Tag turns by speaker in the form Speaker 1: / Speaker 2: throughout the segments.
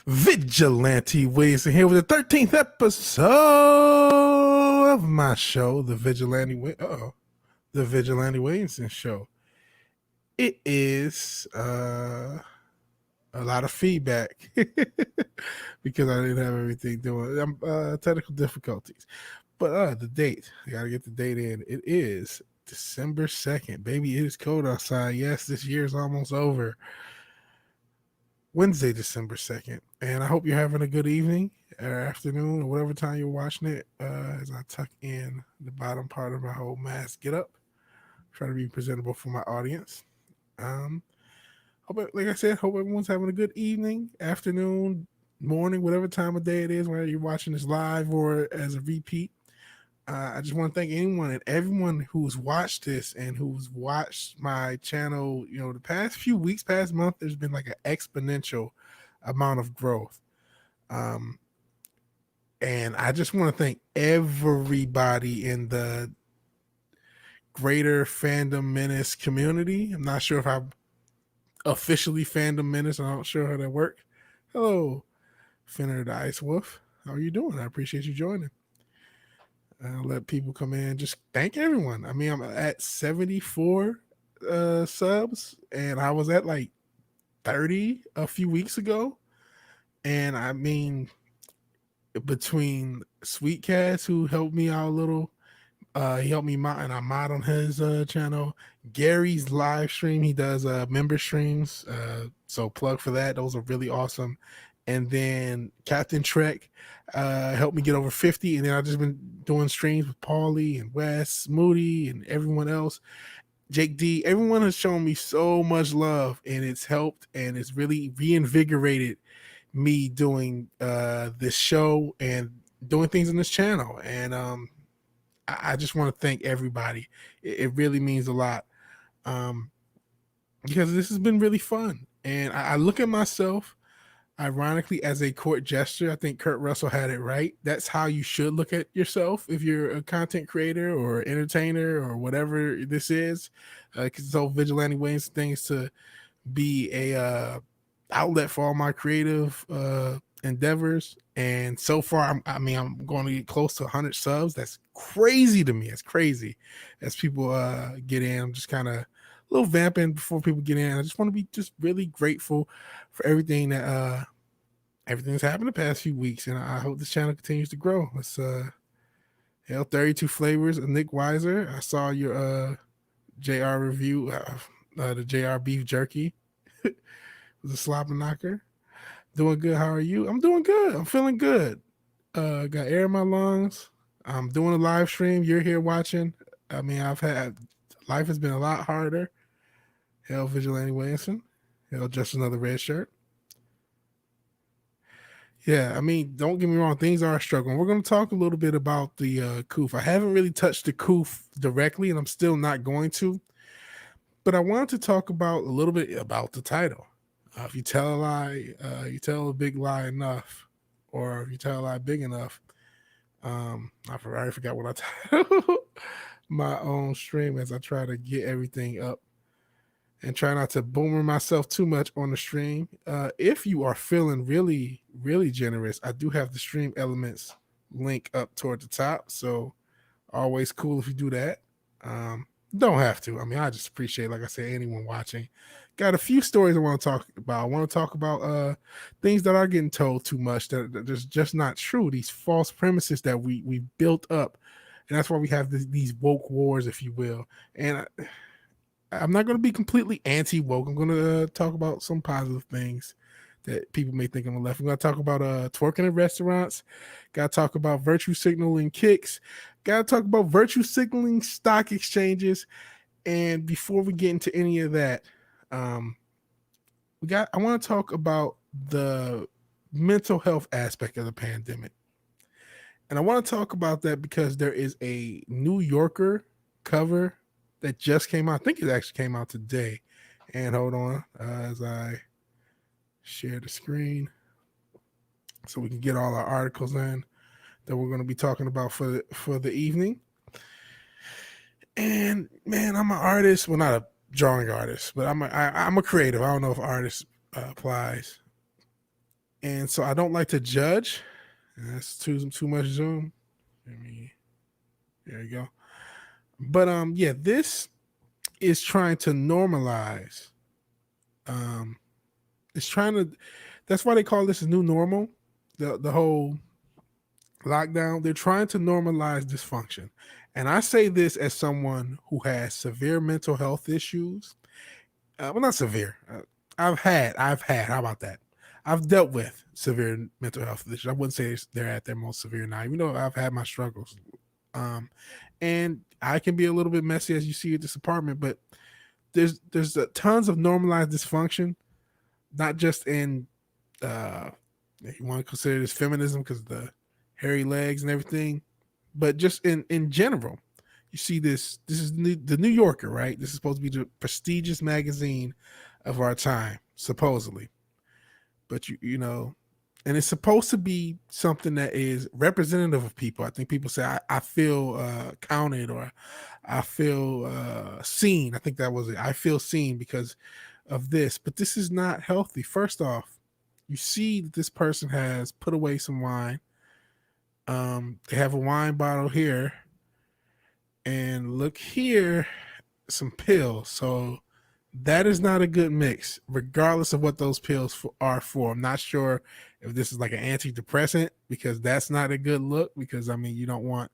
Speaker 1: Vigilante Williamson here with the 13th episode of my show, the Vigilante Williamson Show. It is a lot of feedback because I didn't have everything doing. Technical difficulties, but the date, I gotta get the date in. It is December 2nd, baby. It is cold outside. Yes, this year is almost over. Wednesday, December 2nd. And I hope you're having a good evening or afternoon or whatever time you're watching it. As I tuck in the bottom part of my whole mask get up, try to be presentable for my audience. Like I said, hope everyone's having a good evening, afternoon, morning, whatever time of day it is, whether you're watching this live or as a repeat. I just want to thank anyone and everyone who's watched this and who's watched my channel. You know, the past few weeks, past month, there's been like an exponential amount of growth. And I just want to thank everybody in the greater Fandom Menace community. I'm not sure if I'm officially Fandom Menace. I'm not sure how that works. Hello, Finner the Ice Wolf. How are you doing? I appreciate you joining. I'll let people come in. Just thank everyone. I mean, I'm at 74 subs, and I was at like 30 a few weeks ago. And I mean, between Sweetcast, who helped me out a little, he helped me mod, and I mod on his channel. Gary's live stream, he does member streams, so plug for that. Those are really awesome. And then Captain Trek helped me get over 50. And then I've just been doing streams with Paulie and Wes, Moody, and everyone else. Jake D, everyone has shown me so much love, and it's helped, and it's really reinvigorated me doing this show and doing things on this channel. And I just want to thank everybody. It really means a lot because this has been really fun. And I look at myself, ironically, as a court jester. I think Kurt Russell had it right. That's how you should look at yourself if you're a content creator or entertainer or whatever this is. Because this whole Vigilante Williamson thing is to be a outlet for all my creative endeavors. And so far, I'm going to get close to 100 subs. That's crazy to me. It's crazy. As people get in, I'm just kind of a little vamping before people get in. I just want to be just really grateful for everything that everything's happened the past few weeks, and I hope this channel continues to grow. It's 32 flavors of Nick Weiser. I saw your JR review, the JR beef jerky. It was a slobber knocker. Doing good. How are you? I'm doing good. I'm feeling good. Got air in my lungs. I'm doing a live stream. You're here watching. I mean, life has been a lot harder. Hell, Vigilante Williamson. Hell, just another red shirt. Yeah, I mean, don't get me wrong. Things are a struggle. We're going to talk a little bit about the COOF. I haven't really touched the COOF directly, and I'm still not going to. But I wanted to talk about a little bit about the title. If you tell a lie, you tell a big lie enough, or if you tell a lie big enough. I already forgot what I titled my own stream as I try to get everything up and try not to boomer myself too much on the stream. If you are feeling really, really generous, I do have the stream elements link up toward the top. So always cool if you do that. Don't have to. I mean, I just appreciate, like I said, anyone watching. Got a few stories I want to talk about. I want to talk about things that are getting told too much that is just not true. These false premises that we built up. And that's why we have these woke wars, if you will. And I'm not going to be completely anti-woke. I'm going to talk about some positive things that people may think I'm left. I'm going to talk about twerking in restaurants. Got to talk about virtue signaling kicks. Got to talk about virtue signaling stock exchanges. And before we get into any of that, I want to talk about the mental health aspect of the pandemic. And I want to talk about that because there is a New Yorker cover that just came out. I think it actually came out today. And hold on as I share the screen so we can get all our articles in that we're going to be talking about for the evening. And man, I'm an artist. Well, not a drawing artist, but I'm a creative. I don't know if artist applies. And so I don't like to judge. That's too much zoom. Let me, there you go. But yeah, this is trying to normalize. Um, it's trying to. That's why they call this a new normal. The whole lockdown. They're trying to normalize dysfunction, and I say this as someone who has severe mental health issues. Well, not severe. I've had. How about that? I've dealt with severe mental health issues. I wouldn't say they're at their most severe now, even though I've had my struggles. Um, and I can be a little bit messy as you see at this apartment, but there's tons of normalized dysfunction, not just in if you want to consider this feminism because the hairy legs and everything, but just in general. You see this. This is the New Yorker, right? This is supposed to be the prestigious magazine of our time, supposedly. But you know, and it's supposed to be something that is representative of people. I think people say I feel counted or I feel seen. I think that was it. I feel seen because of this, but this is not healthy. First off, you see that this person has put away some wine. They have a wine bottle here, and look here, some pills. So that is not a good mix, regardless of what those pills are for. I'm not sure if this is like an antidepressant because that's not a good look. Because I mean, you don't want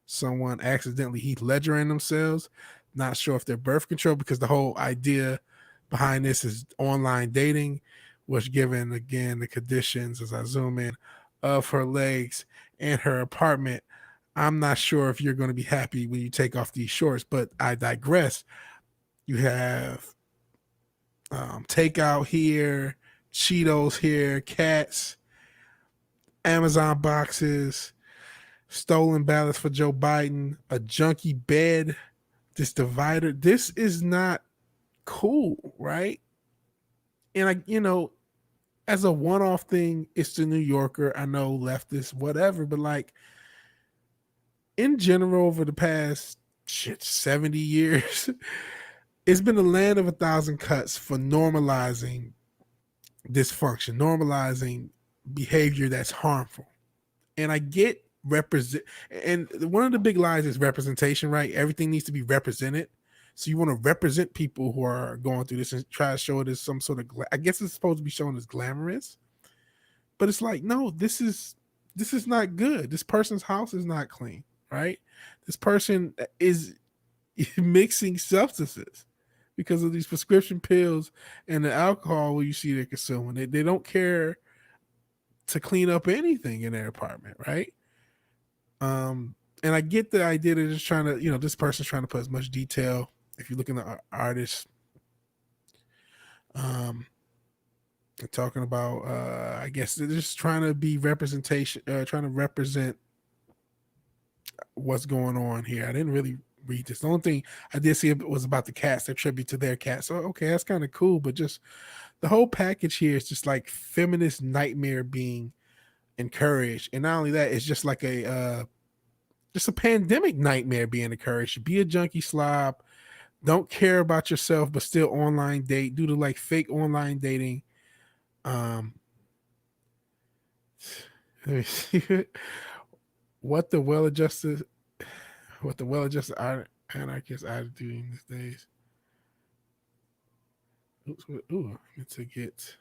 Speaker 1: someone accidentally Heath Ledgering themselves. Not sure if they're birth control because the whole idea behind this is online dating, which given again the conditions as I zoom in of her legs and her apartment, I'm not sure if you're going to be happy when you take off these shorts. But I digress. You have takeout here, Cheetos here, cats, Amazon boxes, stolen ballots for Joe Biden, a junky bed, this divider. This is not cool, right? And as a one-off thing, it's the New Yorker. I know leftist, whatever, but like in general, over the past 70 years, it's been a land of 1,000 cuts for normalizing dysfunction, normalizing behavior that's harmful. And I get and one of the big lies is representation, right? Everything needs to be represented. So you want to represent people who are going through this and try to show it as some sort of I guess it's supposed to be shown as glamorous. But it's like, no, this is not good. This person's house is not clean, right? This person is mixing substances because of these prescription pills and the alcohol where you see they're consuming. They don't care to clean up anything in their apartment, right? And I get the idea they're just trying to, this person's trying to put as much detail. If you look in the artists, talking about, I guess they're just trying to be representation, trying to represent what's going on here. I didn't really read this. The only thing I did see was about the cats, their tribute to their cats. So okay, that's kind of cool, but just the whole package here is just like feminist nightmare being encouraged, and not only that, it's just like a pandemic nightmare being encouraged. Be a junkie slob, don't care about yourself, but still online date, do the like fake online dating. Let me see what the well-adjusted anarchist attitude these days. Ooh, to get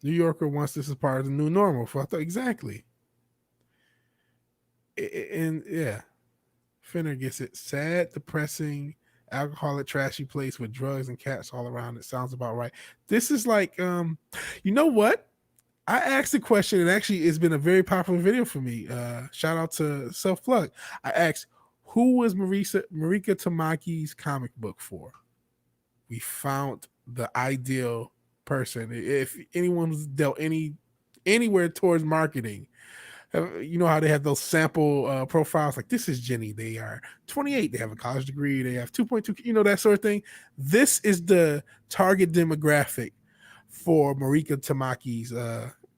Speaker 1: New Yorker wants this as part of the new normal. I thought exactly. And yeah, Finner gets it. Sad, depressing, alcoholic, trashy place with drugs and cats all around. It sounds about right. This is like, you know what? I asked the question, and actually, it's been a very popular video for me. Shout out to Self Plug. I asked, who was Marika Tamaki's comic book for? We found the ideal person. If anyone's dealt anywhere towards marketing, you know how they have those sample profiles, like this is Jenny, they are 28, they have a college degree, they have 2.2, that sort of thing. This is the target demographic for Marika Tamaki's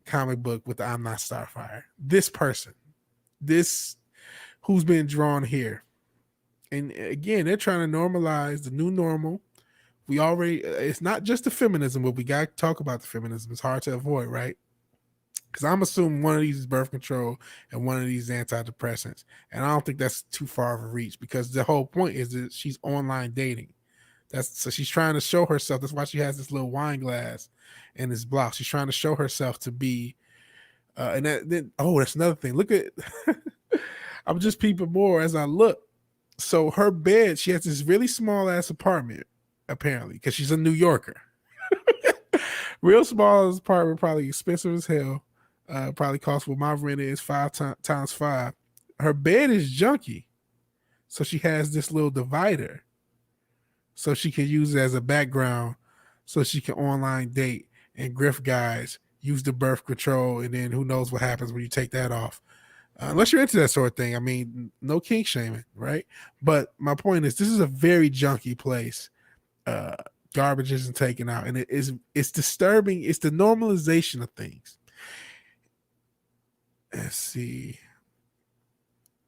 Speaker 1: comic book with the I'm Not Starfire. This person, this who's been drawn here. And again, they're trying to normalize the new normal. It's not just the feminism, but we got to talk about the feminism. It's hard to avoid, right? Because I'm assuming one of these is birth control and one of these is antidepressants. And I don't think that's too far of a reach because the whole point is that she's online dating. That's so she's trying to show herself. That's why she has this little wine glass and this blouse. She's trying to show herself to be and then that's another thing. Look at I'm just peeping more as I look. So her bed, she has this really small ass apartment, apparently, because she's a New Yorker. Real small apartment, probably expensive as hell. Probably cost what my rent is times five. Her bed is junky, so she has this little divider, so she can use it as a background, so she can online date and grift guys, use the birth control, and then who knows what happens when you take that off. Unless you're into that sort of thing. I mean, no kink shaming, right? But my point is, this is a very junky place. Uh, Garbage isn't taken out, and it's disturbing. It's the normalization of things. Let's see.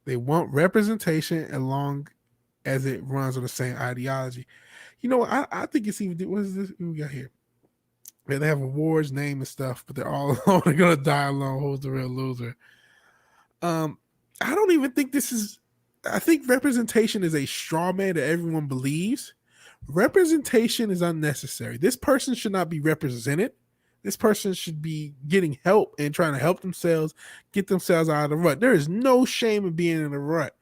Speaker 1: They want representation as long as it runs on the same ideology. You know, I think it's even. What is this we got here? Yeah, they have awards, name, and stuff, but they're all alone. They're gonna die alone. Who's the real loser? I don't even think this is. I think representation is a straw man that everyone believes. Representation is unnecessary. This person should not be represented. This person should be getting help and trying to help themselves, get themselves out of the rut. There is no shame in being in a rut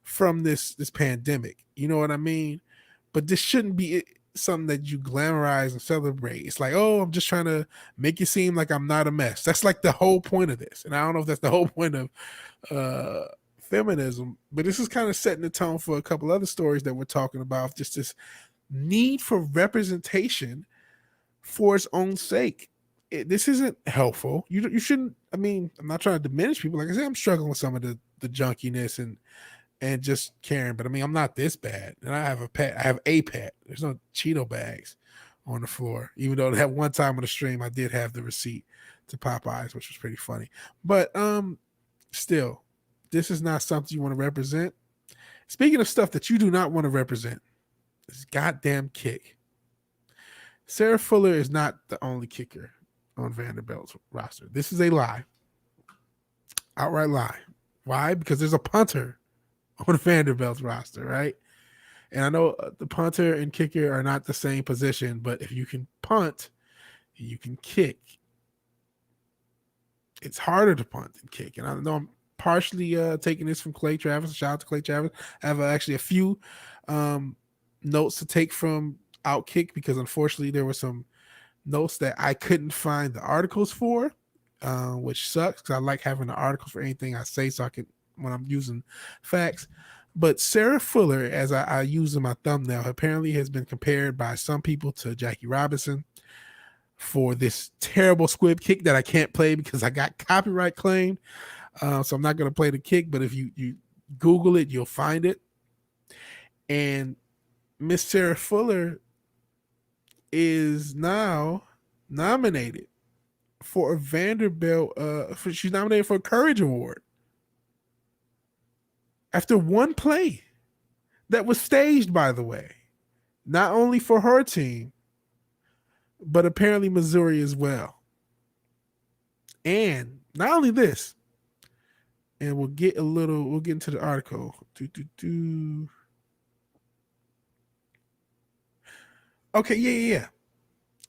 Speaker 1: from this pandemic. You know what I mean? But this shouldn't be something that you glamorize and celebrate. It's like, oh, I'm just trying to make it seem like I'm not a mess. That's like the whole point of this. And I don't know if that's the whole point of feminism, but this is kind of setting the tone for a couple other stories that we're talking about. Just this need for representation for its own sake. This isn't helpful. You shouldn't. I mean, I'm not trying to diminish people. Like I said, I'm struggling with some of the junkiness and just caring. But I mean, I'm not this bad. And I have a pet. I have a pet. There's no Cheeto bags on the floor. Even though that one time on the stream, I did have the receipt to Popeyes, which was pretty funny. But still, this is not something you want to represent. Speaking of stuff that you do not want to represent, this goddamn kick. Sarah Fuller is not the only kicker on Vanderbilt's roster. This is a lie. Outright lie. Why? Because there's a punter on Vanderbilt's roster, right? And I know the punter and kicker are not the same position, but if you can punt, you can kick. It's harder to punt than kick. And I know I'm partially taking this from Clay Travis. Shout out to Clay Travis. I have actually a few notes to take from Outkick because unfortunately there were some notes that I couldn't find the articles for, which sucks because I like having the articles for anything I say so I can, when I'm using facts. But Sarah Fuller, as I use in my thumbnail, apparently has been compared by some people to Jackie Robinson for this terrible squib kick that I can't play because I got copyright claimed. So I'm not going to play the kick, but if you Google it, you'll find it. And Miss Sarah Fuller is now nominated for a Vanderbilt. She's nominated for a Courage Award after one play that was staged, by the way, not only for her team, but apparently Missouri as well. And not only this, and we'll get into the article. Okay, yeah.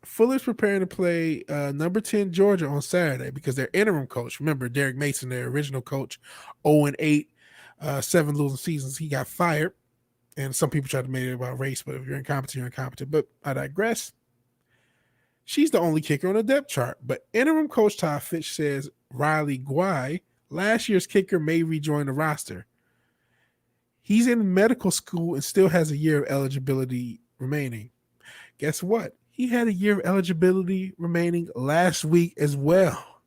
Speaker 1: Fuller's preparing to play number 10 Georgia on Saturday because their interim coach, remember Derek Mason, their original coach, 0-8, 7 losing seasons, he got fired. And some people try to make it about race, but if you're incompetent, you're incompetent. But I digress. She's the only kicker on the depth chart. But interim coach Todd Fitch says Riley Guy, last year's kicker, may rejoin the roster. He's in medical school and still has a year of eligibility remaining. Guess what? He had a year of eligibility remaining last week as well.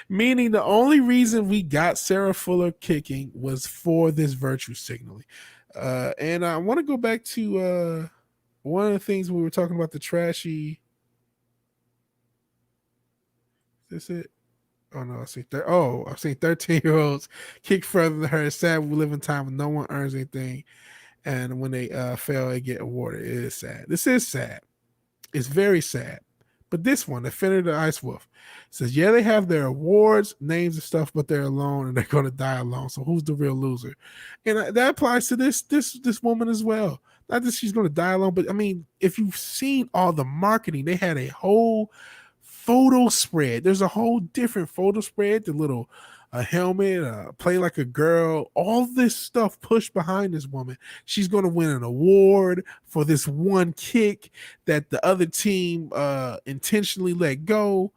Speaker 1: Meaning the only reason we got Sarah Fuller kicking was for this virtue signaling. And I want to go back to one of the things we were talking about, the trashy. Is this it? Oh no, I've seen 13-year-olds kick further than her. It's sad we live in time when no one earns anything. And when they fail, they get awarded. It is sad. This is sad. It's very sad. But this one, the Fender the Ice Wolf, says, yeah, they have their awards, names and stuff, but they're alone and they're going to die alone. So who's the real loser? And that applies to this woman as well. Not that she's going to die alone, but I mean, if you've seen all the marketing, they had a whole photo spread. There's a whole different photo spread, the little a helmet, play like a girl, all this stuff pushed behind this woman. She's going to win an award for this one kick that the other team intentionally let go.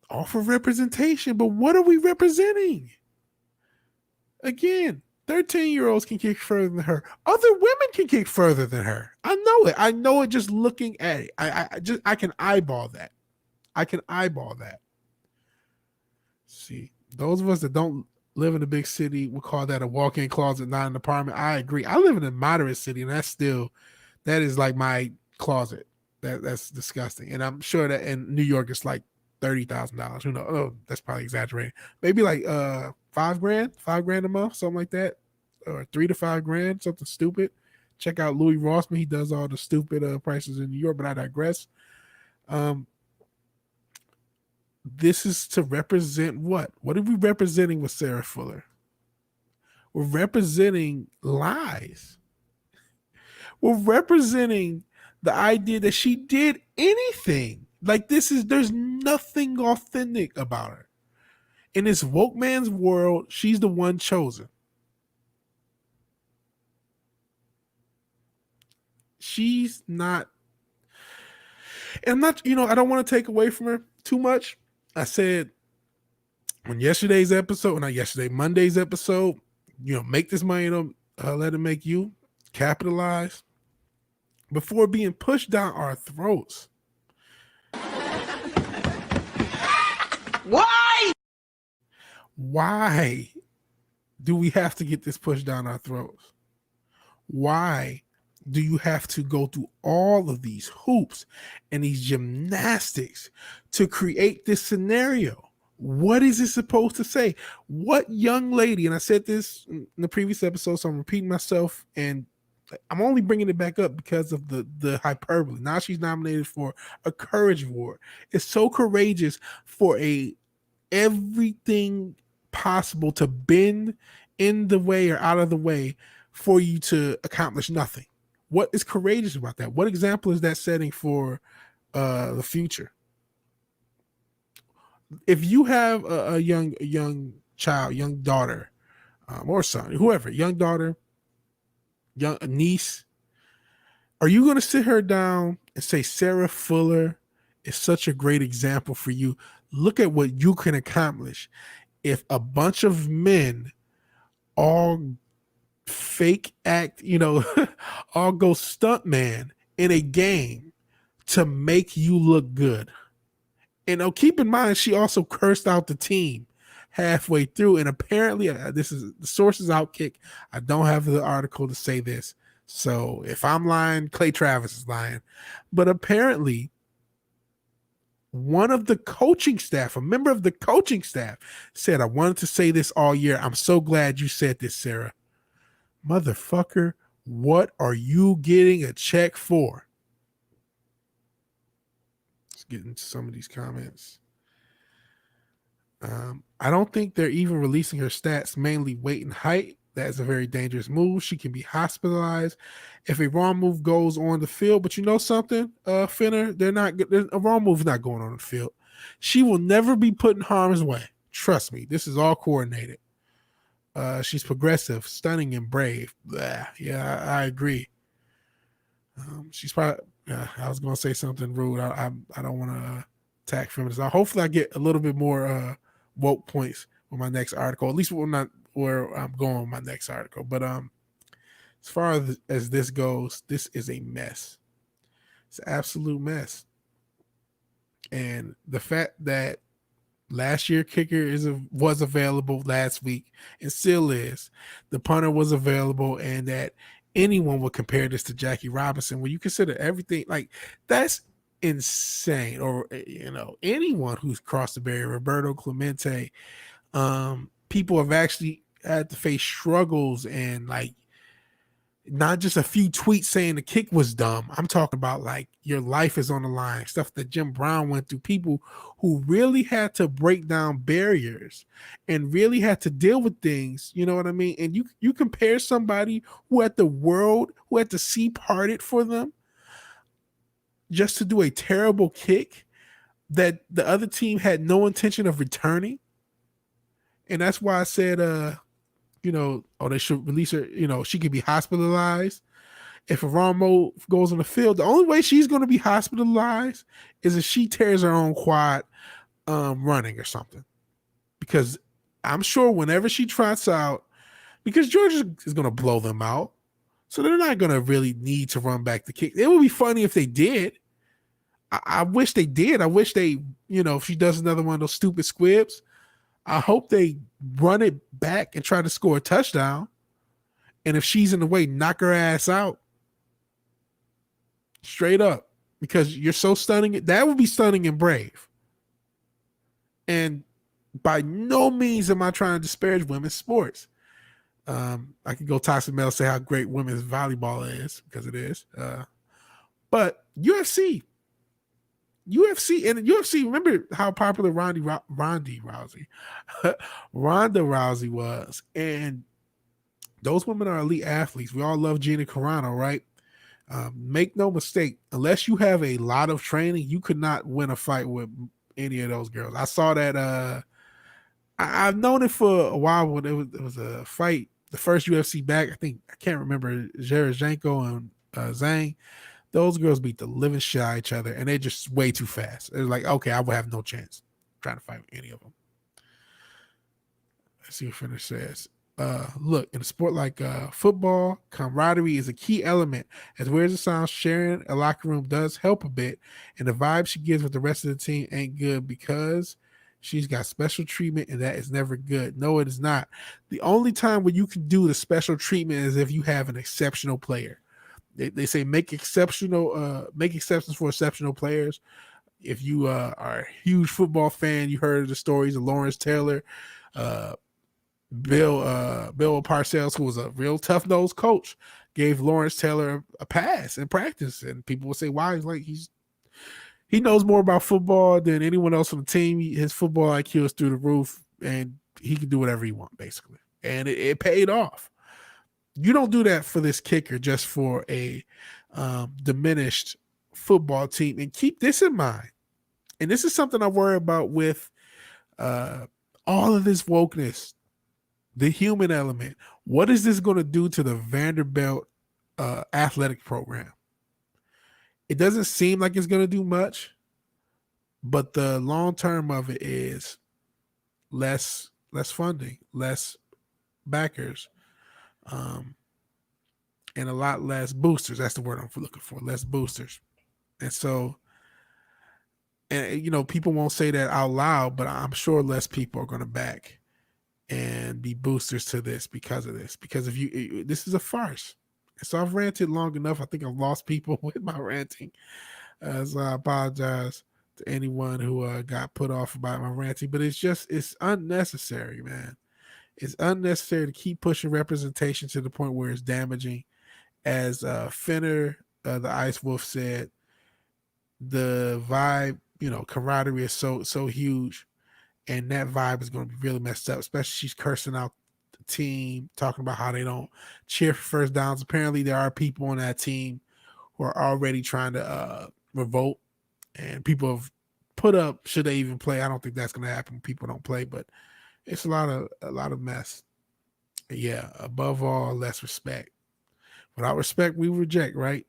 Speaker 1: All for representation, but what are we representing? Again, 13-year-olds can kick further than her. Other women can kick further than her. I know it. I know it just looking at it. I can eyeball that. See, those of us that don't live in a big city, we call that a walk-in closet, not an apartment. I agree. I live in a moderate city, and that is like my closet. That's disgusting. And I'm sure that in New York it's like $30,000. Who knows? Oh, that's probably exaggerating. Maybe like $5,000 a month, something like that, or $3 to $5,000, something stupid. Check out Louis Rossman. He does all the stupid prices in New York, but I digress. This is to represent what? What are we representing with Sarah Fuller? We're representing lies. We're representing the idea that she did anything. Like there's nothing authentic about her. In this woke man's world, she's the one chosen. She's not, and I'm not, I don't want to take away from her too much. I said on Monday's episode, make this money, don't let it make you, capitalize before being pushed down our throats. Why do we have to get this pushed down our throats? Why do you have to go through all of these hoops and these gymnastics to create this scenario? What is it supposed to say? What young lady, and I said this in the previous episode, so I'm repeating myself, and I'm only bringing it back up because of the hyperbole. Now she's nominated for a Courage Award. It's so courageous for everything possible to bend in the way or out of the way for you to accomplish nothing. What is courageous about that? What example is that setting for the future? If you have a young child, young daughter, or son, whoever, young daughter, young niece, are you going to sit her down and say, Sarah Fuller is such a great example for you? Look at what you can accomplish if a bunch of men all fake act, all go stuntman in a game to make you look good. And keep in mind, she also cursed out the team halfway through. And apparently, this is the sources Outkick. I don't have the article to say this. So if I'm lying, Clay Travis is lying. But apparently, one of the coaching staff, a member of the coaching staff, said, I wanted to say this all year. I'm so glad you said this, Sarah. Motherfucker, what are you getting a check for? Let's get into some of these comments. I don't think they're even releasing her stats, mainly weight and height. That is a very dangerous move. She can be hospitalized if a wrong move goes on the field. But you know something, Finner? A wrong move is not going on the field. She will never be put in harm's way. Trust me, this is all coordinated. She's progressive, stunning, and brave. Blah. Yeah, I agree. She's probably. I was going to say something rude. I don't want to attack feminists. Hopefully, I get a little bit more woke points with my next article. At least not where I'm going with my next article. But as far as this goes, this is a mess. It's an absolute mess. And the fact that last year kicker was available last week and still is. The punter was available, and that anyone would compare this to Jackie Robinson. When you consider everything, like, that's insane. Or anyone who's crossed the barrier, Roberto Clemente. People have actually had to face struggles and Not just a few tweets saying the kick was dumb. I'm talking about like your life is on the line, stuff that Jim Brown went through, people who really had to break down barriers and really had to deal with things, you know what I mean? And you compare somebody who had who had the sea parted for them just to do a terrible kick that the other team had no intention of returning. And that's why I said they should release her, she could be hospitalized. If a wrong move goes on the field, the only way she's going to be hospitalized is if she tears her own quad running or something. Because I'm sure whenever she trots out, because Georgia is going to blow them out, so they're not going to really need to run back the kick. It would be funny if they did. I wish they did. I wish they, if she does another one of those stupid squibs, I hope they run it back and try to score a touchdown. And if she's in the way, knock her ass out. Straight up. Because you're so stunning. That would be stunning and brave. And by no means am I trying to disparage women's sports. I could go talk to Mel, say how great women's volleyball is, because it is. But UFC, remember how popular Ronda Rousey was. And those women are elite athletes. We all love Gina Carano, right? Make no mistake, unless you have a lot of training, you could not win a fight with any of those girls. I saw that. I've known it for a while when it was a fight, the first UFC back. I can't remember, Zherezhenko and Zhang. Those girls beat the living shit out of each other, and they're just way too fast. It's like, okay, I would have no chance trying to fight with any of them. Let's see what Finish says. Look, in a sport like football, camaraderie is a key element. As weird as it sounds, sharing a locker room does help a bit, and the vibe she gives with the rest of the team ain't good because she's got special treatment, and that is never good. No, it is not. The only time where you can do the special treatment is if you have an exceptional player. They say make exceptions for exceptional players. If you are a huge football fan, you heard of the stories of Lawrence Taylor, Bill Parcells, who was a real tough-nosed coach, gave Lawrence Taylor a pass in practice, and people would say, "Why?" He's like, he knows more about football than anyone else on the team. His football IQ is through the roof, and he can do whatever he wants, basically. And it paid off. You don't do that for this kicker just for a diminished football team. And keep this in mind. And this is something I worry about with all of this wokeness, the human element. What is this going to do to the Vanderbilt athletic program? It doesn't seem like it's going to do much, but the long term of it is less funding, less backers, and a lot less boosters. That's the word I'm looking for. Less boosters. And so, and people won't say that out loud, but I'm sure less people are going to back and be boosters to this because of this. Because this is a farce. So I've ranted long enough. I think I've lost people with my ranting. So I apologize to anyone who got put off about my ranting. But it's unnecessary, man. It's unnecessary to keep pushing representation to the point where it's damaging. As Fenner, the Ice Wolf, said, the vibe, camaraderie is so huge, and that vibe is going to be really messed up. Especially she's cursing out the team, talking about how they don't cheer for first downs. Apparently, there are people on that team who are already trying to revolt, and people have put up, should they even play? I don't think that's going to happen when people don't play, but it's a lot of mess. Yeah, above all, less respect. Without respect, we reject, right?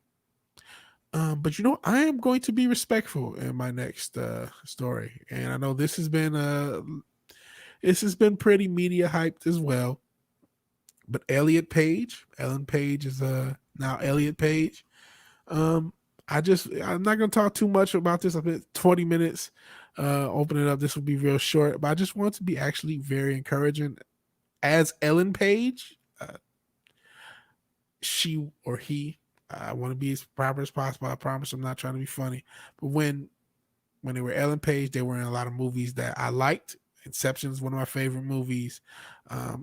Speaker 1: But I am going to be respectful in my next story, and I know this has been pretty media hyped as well. But Ellen Page is now Elliot Page. I'm not going to talk too much about this. I've been 20 minutes opening up. This will be real short, but I just want to be actually very encouraging. As Ellen Page, she or he, I want to be as proper as possible. I promise I'm not trying to be funny. But when they were Ellen Page, they were in a lot of movies that I liked. Inception is one of my favorite movies.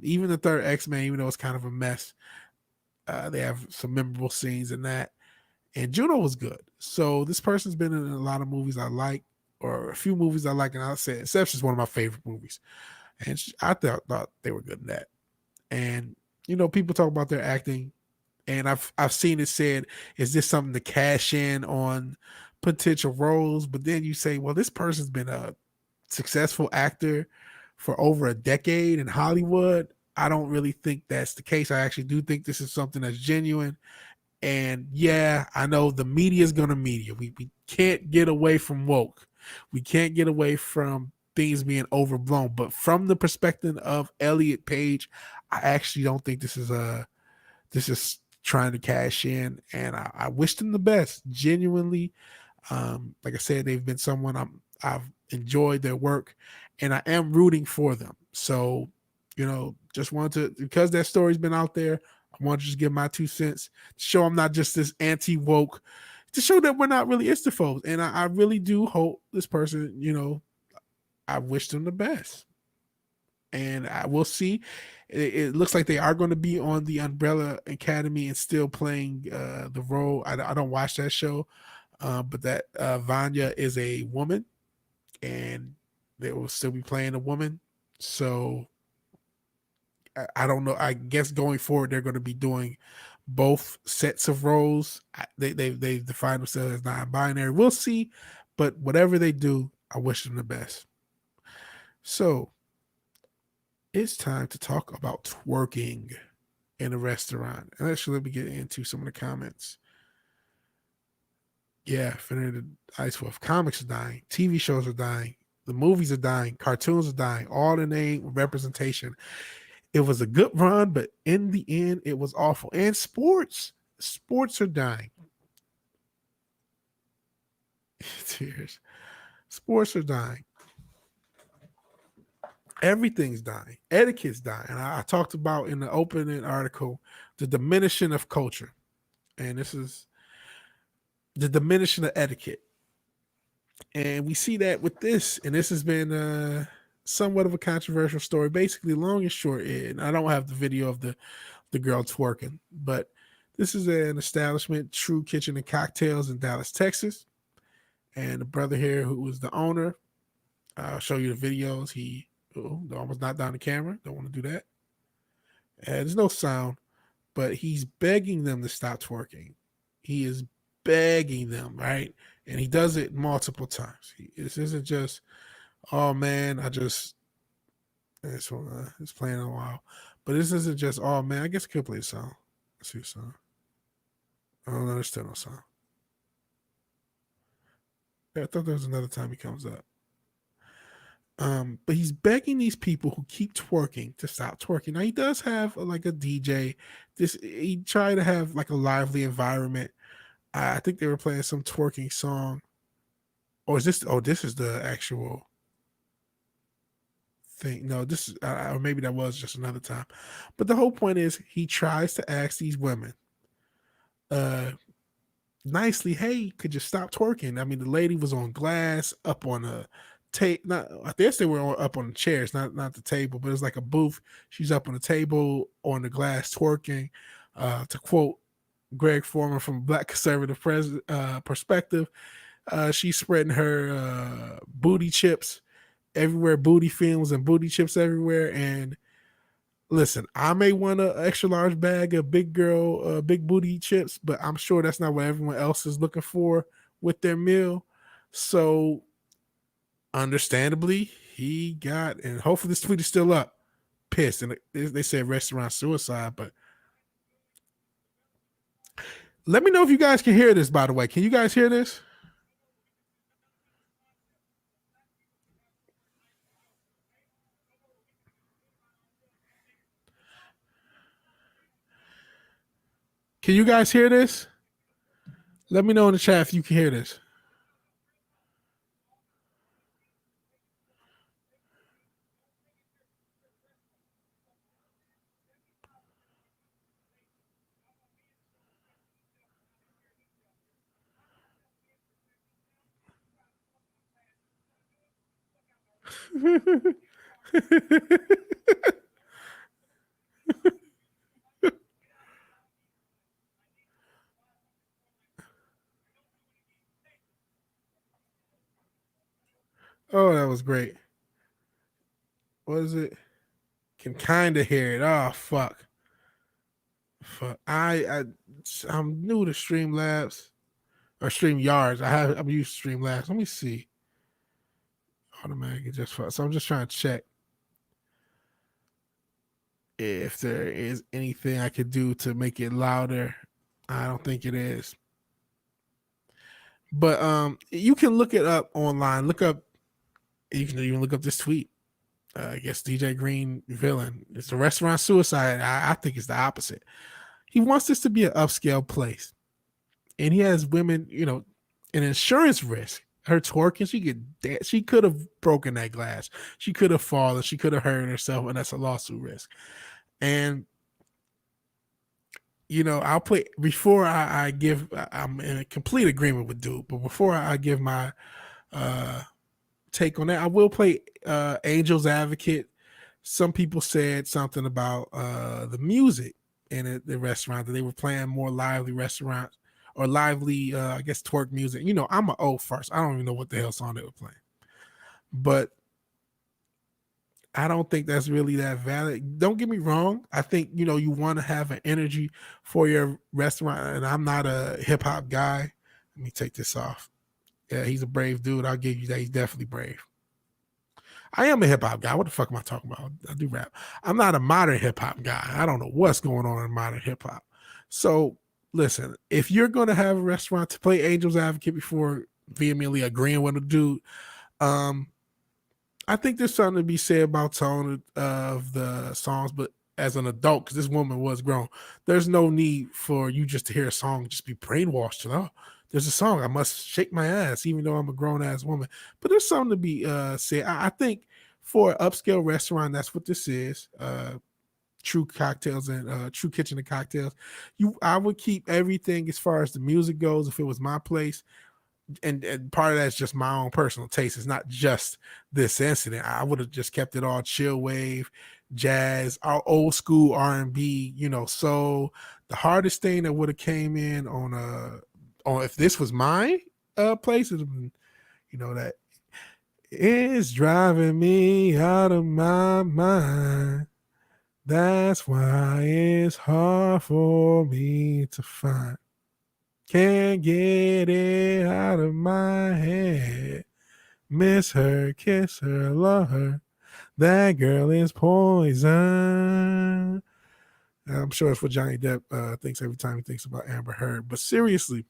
Speaker 1: Even the third X-Men, even though it's kind of a mess, They have some memorable scenes in that, and Juno was good. So this person's been in a lot of movies I like, or a few movies I like, and I'll say Inception is one of my favorite movies, and I thought they were good in that. And people talk about their acting, and I've seen it said, is this something to cash in on potential roles? But then you say, well, this person's been a successful actor for over a decade in Hollywood. I don't really think that's the case. I actually do think this is something that's genuine. And yeah, I know the media is going to media. We can't get away from woke. We can't get away from things being overblown. But from the perspective of Elliot Page, I actually don't think this is trying to cash in. And I wish them the best. Genuinely, like I said, they've been someone I've enjoyed their work, and I am rooting for them. So, just wanted to, because that story's been out there, I want to just give my 2 cents to show I'm not just this anti woke, to show that we're not really istaphobes. And I really do hope this person, I wish them the best. And I will see. It looks like they are going to be on the Umbrella Academy and still playing the role. I don't watch that show, but that Vanya is a woman, and they will still be playing a woman. So I don't know. I guess going forward, they're going to be doing both sets of roles. They define themselves as non-binary. We'll see, but whatever they do, I wish them the best. So it's time to talk about twerking in a restaurant. And actually, let me get into some of the comments. Yeah, Fender the Ice Wolf. Comics are dying. TV shows are dying. The movies are dying. Cartoons are dying. All in the name of representation. It was a good run, but in the end, it was awful. And sports are dying. Tears. Sports are dying. Everything's dying. Etiquette's dying. And I talked about in the opening article the diminishing of culture. And this is the diminishing of etiquette. And we see that with this. And this has been somewhat of a controversial story. Basically, long and short, and I don't have the video of the girl twerking, but this is an establishment, True Kitchen and Cocktails in Dallas, Texas. And the brother here, who was the owner, I'll show you the videos. He almost knocked down the camera. Don't want to do that. And there's no sound, but he's begging them to stop twerking. He is begging them, right? And he does it multiple times. This isn't just, oh man, it's playing a while. But this isn't just, oh man, I guess I could play the song. Let's see the song. Oh no, there's still no song. Yeah, I thought there was another time he comes up. But he's begging these people who keep twerking to stop twerking. Now he does have like a DJ. He tried to have like a lively environment. I think they were playing some twerking song. Or is this? Oh, this is the actual thing. No, this is, or maybe that was just another time. But the whole point is, he tries to ask these women, uh, nicely, hey, could you stop twerking? I mean, the lady was on glass, up on a tape. Not, I guess they were up on the chairs, not the table, but it's like a booth. She's up on the table on the glass twerking. To quote Greg Foreman from Black Conservative Perspective, she's spreading her booty chips everywhere, booty films and booty chips everywhere. And listen, I may want an extra large bag of big girl, big booty chips, but I'm sure that's not what everyone else is looking for with their meal. So, understandably, he got, and hopefully this tweet is still up, pissed. And they said restaurant suicide, but let me know if you guys can hear this, by the way. Can you guys hear this? Can you guys hear this? Let me know in the chat if you can hear this. sounds great. What is it? Can kind of hear it. Oh fuck. Fuck. I'm new to Streamlabs or StreamYards. I'm used to Streamlabs. Let me see. Automatically just fuck. So I'm just trying to check if there is anything I could do to make it louder. I don't think it is. But you can look it up online. Look up. You can even look up this tweet. I guess DJ Green villain. It's a restaurant suicide. I think it's the opposite. He wants this to be an upscale place, and he has women. An insurance risk. Her twerking, she could have broken that glass. She could have fallen. She could have hurt herself, and that's a lawsuit risk. And I'll play before I give. I'm in a complete agreement with Dude, but before I give my take on that, I will play Angel's Advocate. Some people said something about the music in the restaurant, that they were playing more lively restaurants or lively, I guess, twerk music. I'm an old farce. I don't even know what the hell song they were playing, but I don't think that's really that valid. Don't get me wrong. I think, you want to have an energy for your restaurant, and I'm not a hip hop guy. Let me take this off. Yeah, he's a brave dude. I'll give you that. He's definitely brave. I am a hip hop guy. What the fuck am I talking about? I do rap. I'm not a modern hip hop guy. I don't know what's going on in modern hip hop. So listen, if you're going to have a restaurant, to play Angel's Advocate before vehemently agreeing with a dude, I think there's something to be said about tone of the songs, but as an adult, because this woman was grown, there's no need for you just to hear a song just be brainwashed. There's a song, I must shake my ass, even though I'm a grown ass woman. But there's something to be said. I think for an upscale restaurant, that's what this is. True Cocktails and True Kitchen and Cocktails. I would keep everything as far as the music goes if it was my place. And part of that's just my own personal taste. It's not just this incident. I would have just kept it all chill wave, jazz, our old school R&B, soul. The hardest thing that would have came in on if this was my place, it would have been, that it's driving me out of my mind. That's why it's hard for me to find. Can't get it out of my head. Miss her, kiss her, love her. That girl is poison. I'm sure it's what Johnny Depp thinks every time he thinks about Amber Heard. But seriously,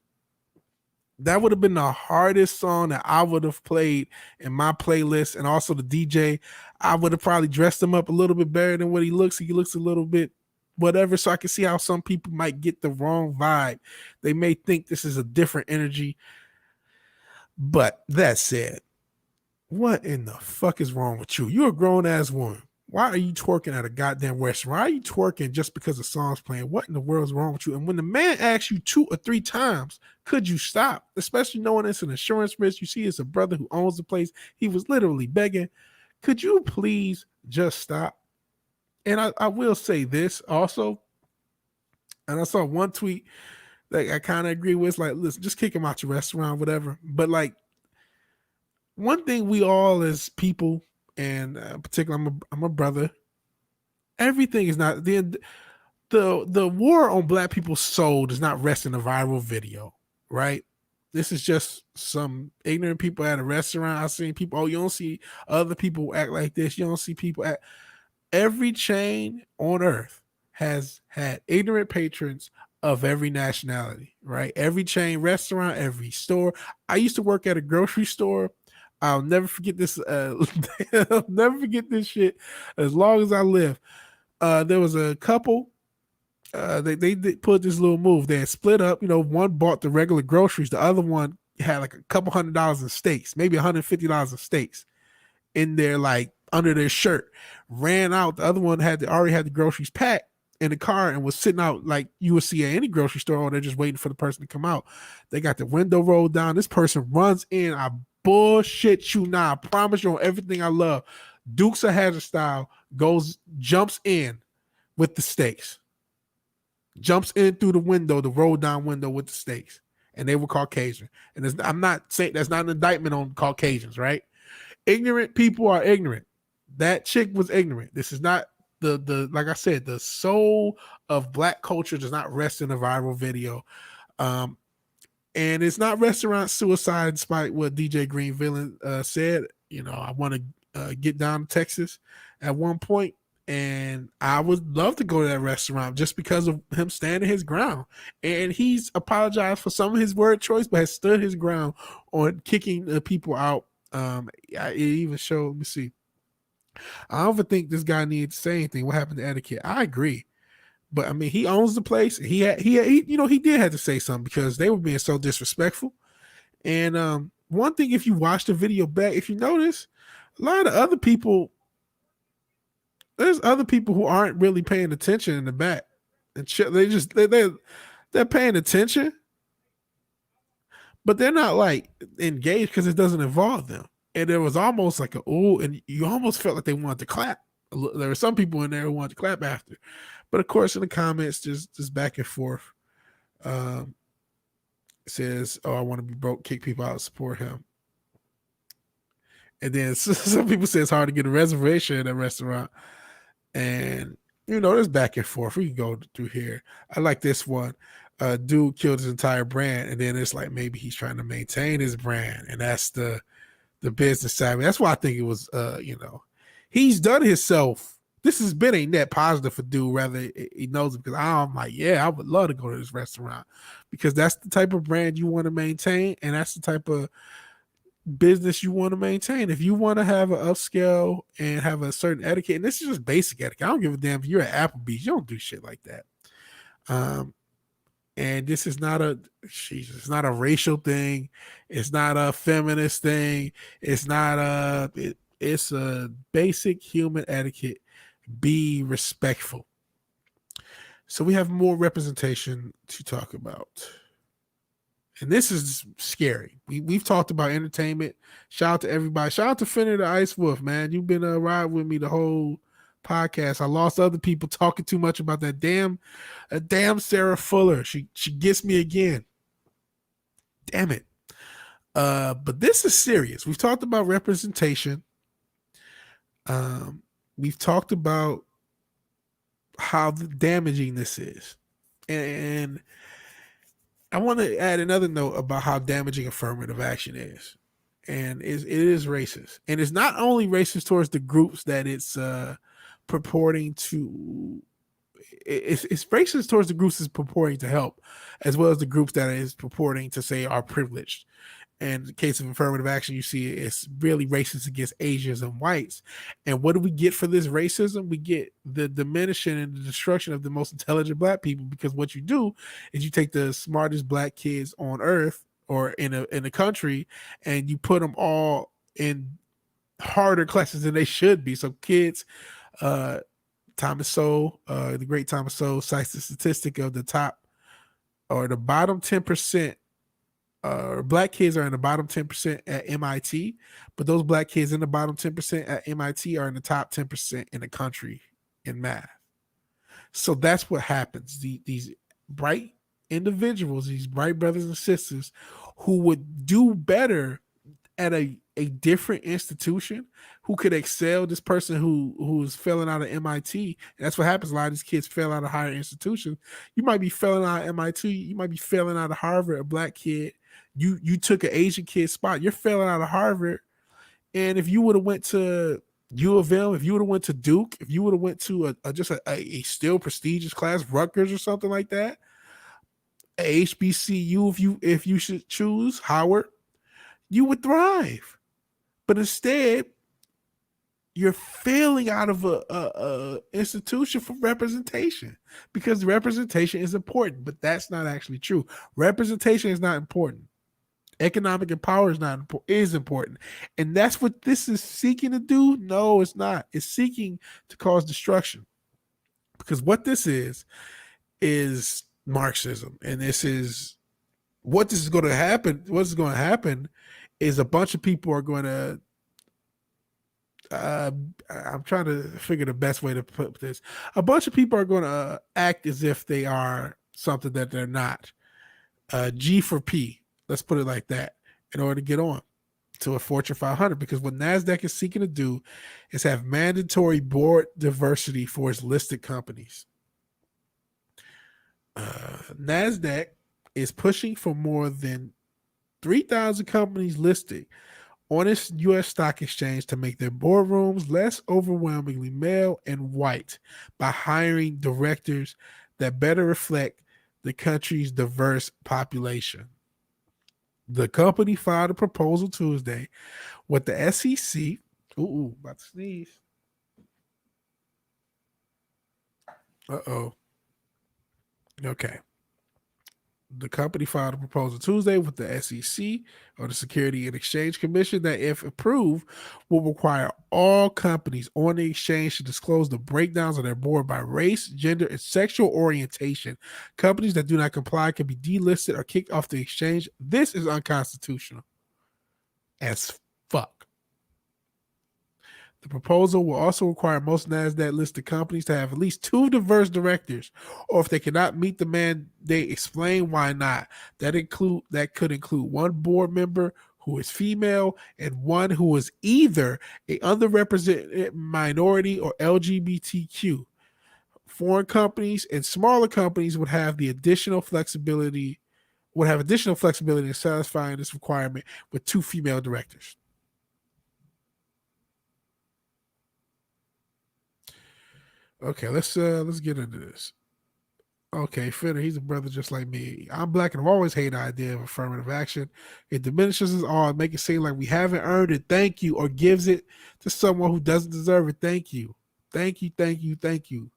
Speaker 1: that would have been the hardest song that I would have played in my playlist. And also the DJ, I would have probably dressed him up a little bit better than what he looks. He looks a little bit whatever, so I can see how some people might get the wrong vibe. They may think this is a different energy. But that said, what in the fuck is wrong with you? You're a grown-ass woman. Why are you twerking at a goddamn restaurant? Why are you twerking just because the song's playing? What in the world is wrong with you? And when the man asks you 2 or 3 times, could you stop? Especially knowing it's an insurance risk. You see it's a brother who owns the place. He was literally begging. Could you please just stop? And I will say this also, and I saw one tweet that I kind of agree with, like, listen, just kick him out your restaurant, whatever. But like, one thing we all as people, and particularly I'm a brother, everything is not, the war on Black people's soul does not rest in a viral video, right? This is just some ignorant people at a restaurant. I've seen people, you don't see other people act like this. You don't see people act. Every chain on earth has had ignorant patrons of every nationality, right? Every chain restaurant, every store. I used to work at a grocery store. I'll never forget this. I'll never forget this shit as long as I live. There was a couple. They put this little move. They had split up. One bought the regular groceries. The other one had like a couple $100 in steaks, maybe $150 in steaks in their, like, under their shirt. Ran out. The other one already had the groceries packed in the car and was sitting out like you would see at any grocery store, or they're just waiting for the person to come out. They got the window rolled down. This person runs in. I bullshit you now. I promise you on everything I love. Dukes of Hazzard style, jumps in with the steaks. Jumps in through the window, the roll down window with the steaks. And they were Caucasian. And I'm not saying that's not an indictment on Caucasians, right? Ignorant people are ignorant. That chick was ignorant. This is not the like I said, the soul of black culture does not rest in a viral video. Um, and it's not restaurant suicide, despite what DJ Green Villain said. You know, I want to get down to Texas at one point, and I would love to go to that restaurant just because of him standing his ground. And he's apologized for some of his word choice, but has stood his ground on kicking the people out. It even showed. Let me see. I don't even think this guy needs to say anything. What happened to etiquette? I agree. But I mean, he owns the place. He you know, he did have to say something because they were being so disrespectful. And one thing, if you watch the video back, if you notice, a lot of other people, there's other people who aren't really paying attention in the back, and they're paying attention, but they're not like engaged because it doesn't involve them. And there was almost like and you almost felt like they wanted to clap. There were some people in there who wanted to clap after. But of course, in the comments, just back and forth. It says, "Oh, I want to be broke, kick people out, support him." And then some people say it's hard to get a reservation at a restaurant. And you know, there's back and forth. We can go through here. I like this one. Dude killed his entire brand, and then it's like maybe he's trying to maintain his brand, and that's the business side. That's why I think it was. You know, he's done himself. This has been a net positive for dude, rather he knows it, because I'm like, yeah, I would love to go to this restaurant because that's the type of brand you want to maintain, and that's the type of business you want to maintain. If you want to have an upscale and have a certain etiquette, and this is just basic etiquette. I don't give a damn if you're at Applebee's, you don't do shit like that. And this is not it's not a racial thing. It's not a feminist thing. It's not it's a basic human etiquette. Be respectful. So we have more representation to talk about. And this is scary. We've talked about entertainment. Shout out to everybody. Shout out to Fender the Ice Wolf, man. You've been riding with me the whole podcast. I lost other people talking too much about that damn Sarah Fuller. She gets me again. Damn it. But this is serious. We've talked about representation. We've talked about how damaging this is. And I want to add another note about how damaging affirmative action is. And it is racist. And it's not only racist towards the groups that it's purporting to, it's racist towards the groups it's purporting to help, as well as the groups that it's purporting to say are privileged. And in the case of affirmative action, you see it's really racist against Asians and whites. And what do we get for this racism? We get the diminishing and the destruction of the most intelligent black people, because what you do is you take the smartest black kids on earth or in a country, and you put them all in harder classes than they should be. So kids, Thomas Sowell, the great Thomas Sowell, cites the statistic of the top or the bottom 10%. Black kids are in the bottom 10% at MIT, but those black kids in the bottom 10% at MIT are in the top 10% in the country in math. So that's what happens. These bright individuals, these bright brothers and sisters who would do better at a different institution, who could excel. This person who is failing out of MIT, and that's what happens. A lot of these kids fail out of higher institutions. You might be failing out of MIT. You might be failing out of Harvard. A black kid, you took an Asian kid spot. You're failing out of Harvard. And if you would have went to U of M, if you would have went to Duke, if you would have went to a still prestigious class, Rutgers or something like that, a HBCU, if you should choose Howard, you would thrive. But instead, you're failing out of a institution for representation, because representation is important, but that's not actually true. Representation is not important. Economic and power is important. And that's what this is seeking to do? No, it's not. It's seeking to cause destruction. Because what this is Marxism. And this is what is going to happen. What's going to happen is a bunch of people are going to I'm trying to figure the best way to put this. A bunch of people are going to act as if they are something that they're not. G for P. Let's put it like that in order to get on. to a Fortune 500, because what NASDAQ is seeking to do is have mandatory board diversity for its listed companies. NASDAQ is pushing for more than 3,000 companies listed on its U.S. stock exchange to make their boardrooms less overwhelmingly male and white by hiring directors that better reflect the country's diverse population. The company filed a proposal Tuesday with the SEC. Ooh, about to sneeze. Uh-oh. Okay. The company filed a proposal Tuesday with the SEC, or the Security and Exchange Commission, that, if approved, will require all companies on the exchange to disclose the breakdowns of their board by race, gender, and sexual orientation. Companies that do not comply can be delisted or kicked off the exchange. This is unconstitutional as fuck. The proposal will also require most NASDAQ listed companies to have at least 2 diverse directors, or if they cannot meet the mandate, explain why not. That could include 1 board member who is female and 1 who is either a underrepresented minority or LGBTQ. Foreign companies and smaller companies would have additional flexibility in satisfying this requirement with 2 female directors. Okay, let's get into this. Okay, Finner, he's a brother just like me. I'm black and I've always hated the idea of affirmative action. It diminishes us all and make it seem like we haven't earned it. Thank you, or gives it to someone who doesn't deserve it. Thank you. Thank you, thank you, thank you.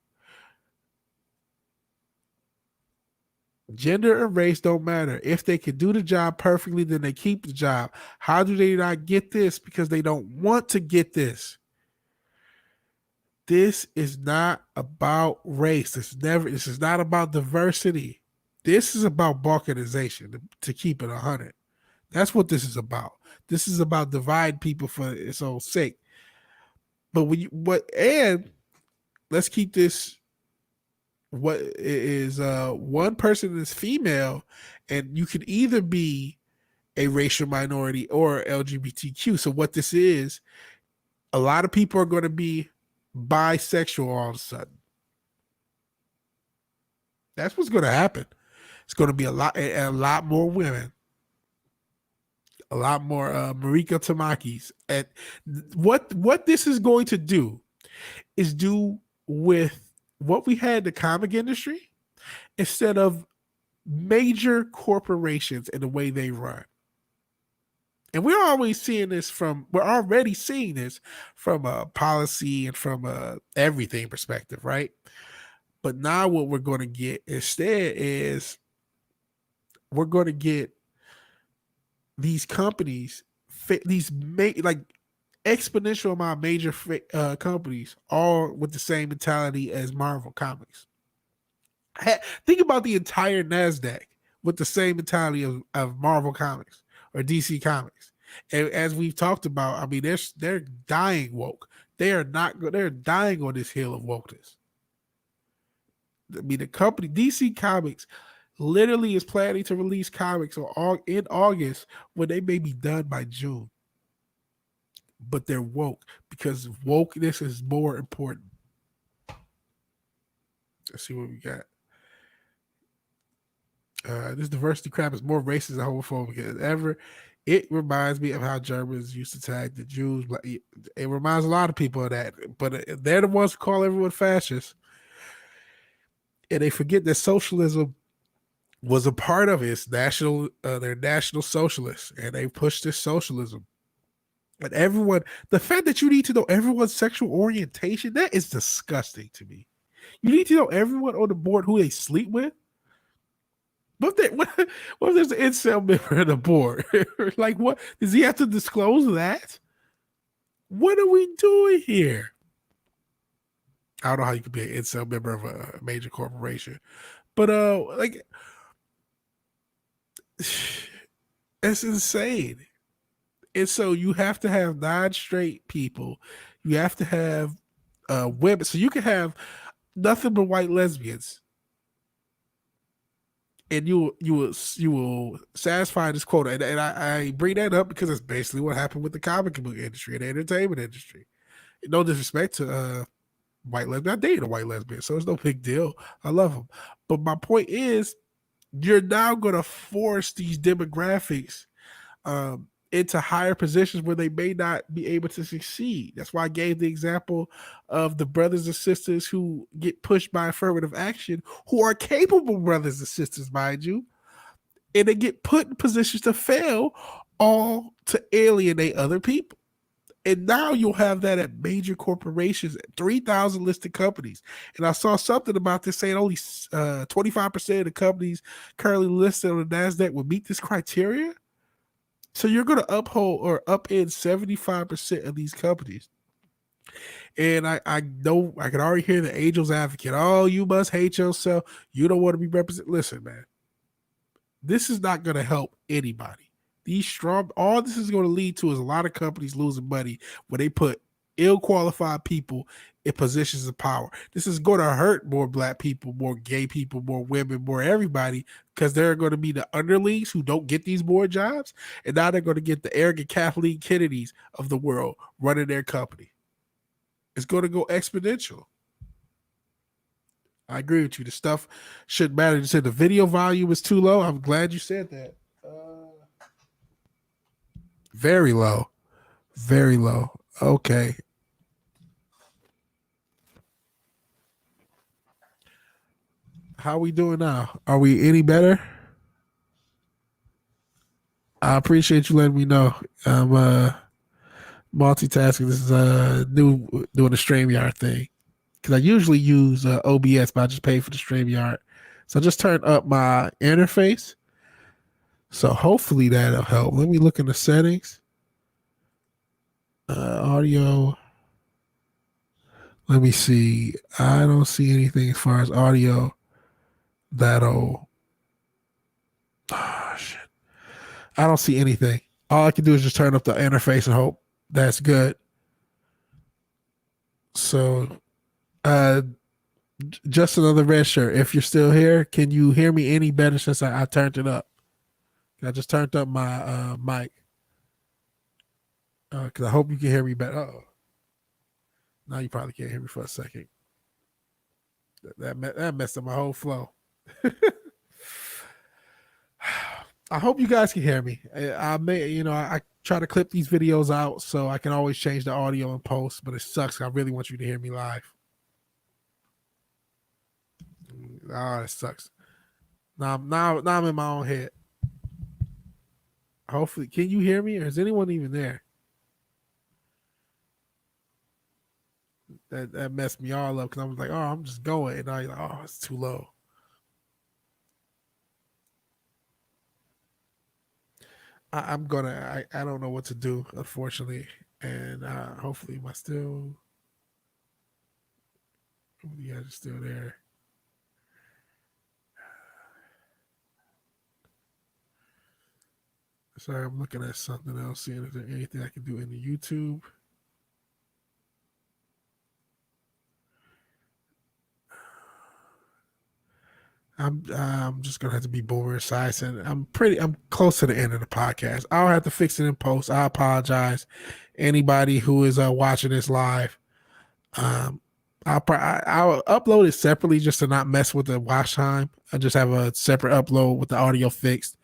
Speaker 1: Gender and race don't matter. If they can do the job perfectly, then they keep the job. How do they not get this? Because they don't want to get this. This is not about race. This is not about diversity. This is about balkanization, to keep it 100. That's what this is about. This is about divide people for its own sake. But let's keep this, what is one person is female, and you can either be a racial minority or LGBTQ. So what this is, a lot of people are going to be bisexual all of a sudden. That's what's going to happen. It's going to be a lot more women, a lot more Marika Tamakis. And what this is going to do is do with what we had in the comic industry, instead of major corporations and the way they run. And we're already seeing this from a policy and from a everything perspective, right? But now what we're going to get instead is we're going to get these companies, like exponential amount of major companies, all with the same mentality as Marvel Comics. Think about the entire NASDAQ with the same mentality of Marvel Comics or DC Comics. And as we've talked about, I mean, they're dying woke. They're dying on this hill of wokeness. I mean, the company DC Comics literally is planning to release comics in August, when they may be done by June. But they're woke because wokeness is more important. Let's see what we got. This diversity crap is more racist and homophobic than ever. It reminds me of how Germans used to tag the Jews. It reminds a lot of people of that. But they're the ones who call everyone fascist. And they forget that socialism was a part of its national, their national socialists. And they pushed this socialism. But the fact that you need to know everyone's sexual orientation, that is disgusting to me. You need to know everyone on the board who they sleep with. What if there's an incel member on the board? Like, what? Does he have to disclose that? What are we doing here? I don't know how you could be an incel member of a major corporation. But, like, it's insane. And so you have to have non-straight people. You have to have women. So you can have nothing but white lesbians. and you will satisfy this quota. And I bring that up because it's basically what happened with the comic book industry and the entertainment industry. No disrespect to white lesbian. I dated a white lesbian, so it's no big deal. I love them. But my point is, you're now going to force these demographics into higher positions where they may not be able to succeed. That's why I gave the example of the brothers and sisters who get pushed by affirmative action, who are capable brothers and sisters, mind you, and they get put in positions to fail, all to alienate other people. And now you'll have that at major corporations, 3,000 listed companies. And I saw something about this saying only 25% of the companies currently listed on the NASDAQ would meet this criteria. So you're going to uphold or upend 75% of these companies. And I know I can already hear the angel's advocate. Oh, you must hate yourself. You don't want to be represented. Listen, man, this is not going to help anybody. All this is going to lead to is a lot of companies losing money when they put ill-qualified people in positions of power. This is going to hurt more black people, more gay people, more women, more everybody, because they're going to be the underlings who don't get these board jobs, and now they're going to get the arrogant Kathleen Kennedys of the world running their company. It's going to go exponential. I agree with you. The stuff shouldn't matter. You said the video volume is too low. I'm glad you said that. Very low. Very low. Okay. How are we doing now? Are we any better? I appreciate you letting me know. I'm multitasking. This is new doing the StreamYard thing. Because I usually use OBS, but I just paid for the StreamYard. So I just turned up my interface. So hopefully that'll help. Let me look in the settings. Audio. Let me see. I don't see anything as far as audio that'll. Oh, shit. I don't see anything. All I can do is just turn up the interface and hope that's good. So, just another red shirt. If you're still here, can you hear me any better since I turned it up? I just turned up my mic. Because I hope you can hear me better. Uh-oh. Now you probably can't hear me for a second. That messed up my whole flow. I hope you guys can hear me. I try to clip these videos out so I can always change the audio and post, but it sucks. I really want you to hear me live. Oh, it sucks. Now I'm in my own head. Hopefully, can you hear me, or is anyone even there? That messed me all up because I was like, oh, I'm just going, and I like, oh, it's too low. I don't know what to do, unfortunately, and hopefully you guys are still there. Sorry, I'm looking at something else, seeing if there's anything I can do in the YouTube. I'm just gonna have to be boomer size, and I'm close to the end of the podcast. I'll have to fix it in post. I apologize, anybody who is watching this live. I'll upload it separately just to not mess with the watch time. I just have a separate upload with the audio fixed.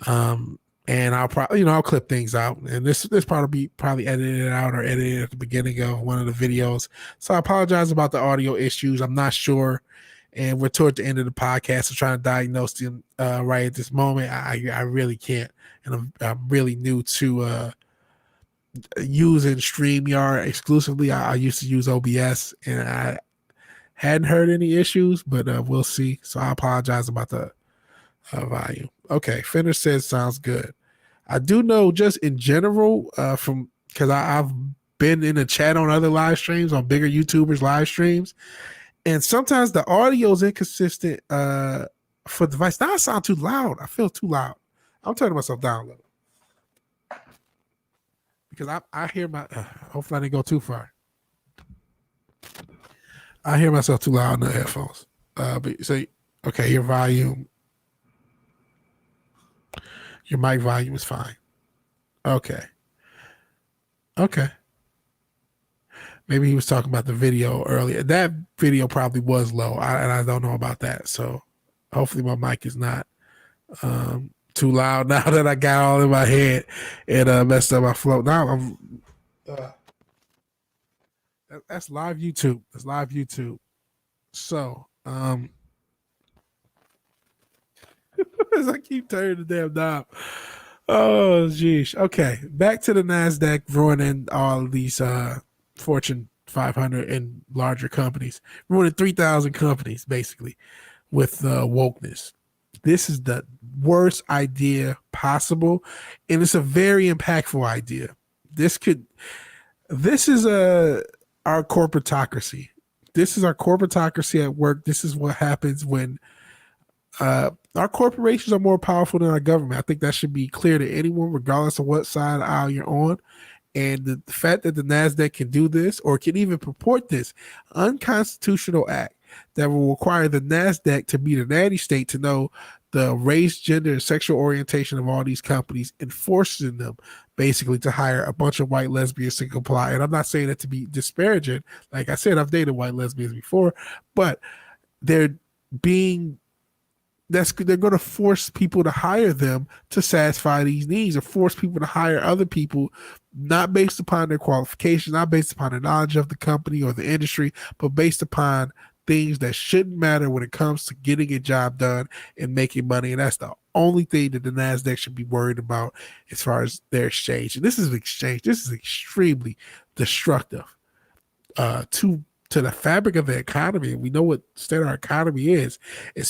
Speaker 1: And I'll probably, I'll clip things out, and this probably edited out or edited at the beginning of one of the videos. So I apologize about the audio issues. I'm not sure. And we're toward the end of the podcast. I'm trying to diagnose them right at this moment. I really can't. And I'm really new to using StreamYard exclusively. I used to use OBS, and I hadn't heard any issues, but we'll see. So I apologize about the volume. Okay, Fender says sounds good. I do know just in general from because I've been in the chat on other live streams, on bigger YouTubers live streams, and sometimes the audio is inconsistent for the device. Now I sound too loud. I feel too loud. I'm turning myself down a little because I hear my. Hopefully I didn't go too far. I hear myself too loud in the headphones. But so okay, your volume. Your mic volume is fine. Okay. Okay. Maybe he was talking about the video earlier. That video probably was low, and I don't know about that. So hopefully my mic is not too loud now that I got all in my head and messed up my flow. Now I'm. That's live YouTube. That's live YouTube. So as I keep turning the damn knob. Oh, geez. Okay, back to the Nasdaq ruining all of these Fortune 500 and larger companies, ruining 3,000 companies basically with wokeness. This is the worst idea possible, and it's a very impactful idea. This is our corporatocracy. This is our corporatocracy at work. This is what happens when our corporations are more powerful than our government. I think that should be clear to anyone, regardless of what side of the aisle you're on. And the fact that the NASDAQ can do this or can even purport this unconstitutional act that will require the NASDAQ to be the nanny state to know the race, gender, and sexual orientation of all these companies and forcing them basically to hire a bunch of white lesbians to comply. And I'm not saying that to be disparaging. Like I said, I've dated white lesbians before, but they're being they're going to force people to hire them to satisfy these needs, or force people to hire other people not based upon their qualifications, not based upon the knowledge of the company or the industry, but based upon things that shouldn't matter when it comes to getting a job done and making money. And that's the only thing that the NASDAQ should be worried about as far as their exchange. And this is an exchange. This is extremely destructive to the fabric of the economy. We know what state our economy is. And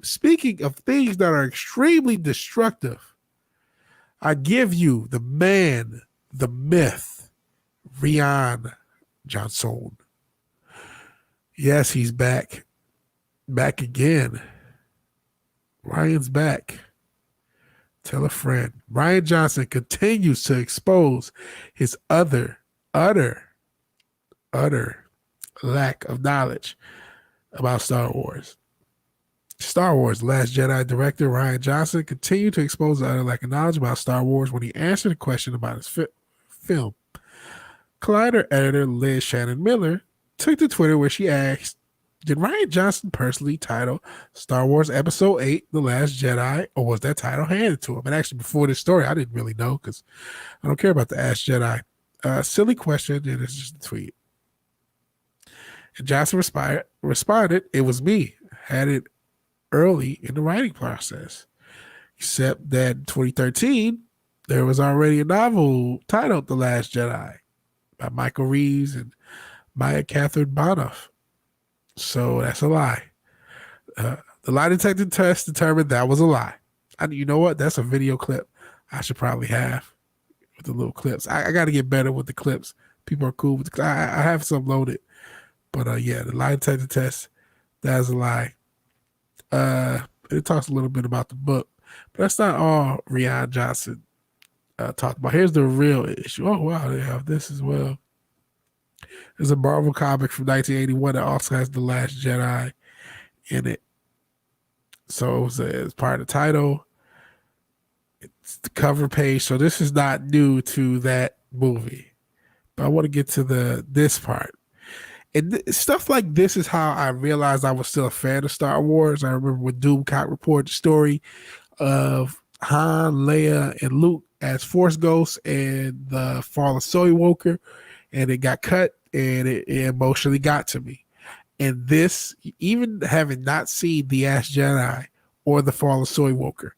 Speaker 1: speaking of things that are extremely destructive, I give you the man, the myth, Rian Johnson. Yes, he's back. Back again. Ryan's back. Tell a friend. Rian Johnson continues to expose his utter lack of knowledge about Star Wars. Star Wars: Last Jedi director Rian Johnson continued to expose the utter lack of knowledge about Star Wars when he answered a question about his film. Collider editor Liz Shannon Miller took to Twitter where she asked, did Rian Johnson personally title Star Wars Episode 8 The Last Jedi, or was that title handed to him? And actually, before this story, I didn't really know because I don't care about The Last Jedi. Silly question, and it's just a tweet. And Johnson responded, it was me. Had it early in the writing process. Except that in 2013, there was already a novel titled The Last Jedi by Michael Reeves and Maya Catherine Bonoff. So that's a lie. The lie detector test determined that was a lie. You know what? That's a video clip I should probably have with the little clips. I got to get better with the clips. People are cool with I have some loaded. But yeah, the lie detector test, that's a lie. It talks a little bit about the book, but that's not all Rian Johnson talked about. Here's the real issue. Oh, wow, they have this as well. There's a Marvel comic from 1981 that also has The Last Jedi in it. So it's part of the title. It's the cover page. So this is not new to that movie. But I want to get to this part. And stuff like this is how I realized I was still a fan of Star Wars. I remember when Doomcock reported the story of Han, Leia, and Luke as Force Ghosts and the Fall of Skywalker, and it got cut, and it emotionally got to me. And this, even having not seen The Last Jedi or the Fall of Skywalker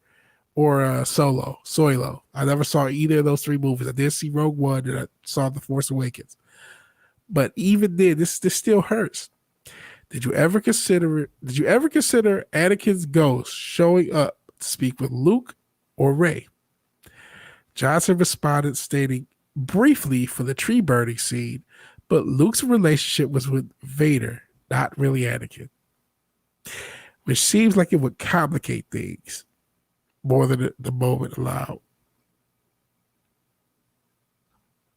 Speaker 1: or Solo, I never saw either of those three movies. I did see Rogue One, and I saw The Force Awakens. But even then, this still hurts. Did you ever consider Anakin's ghost showing up to speak with Luke or Rey? Johnson responded, stating briefly for the tree burning scene, but Luke's relationship was with Vader, not really Anakin, which seems like it would complicate things more than the moment allowed.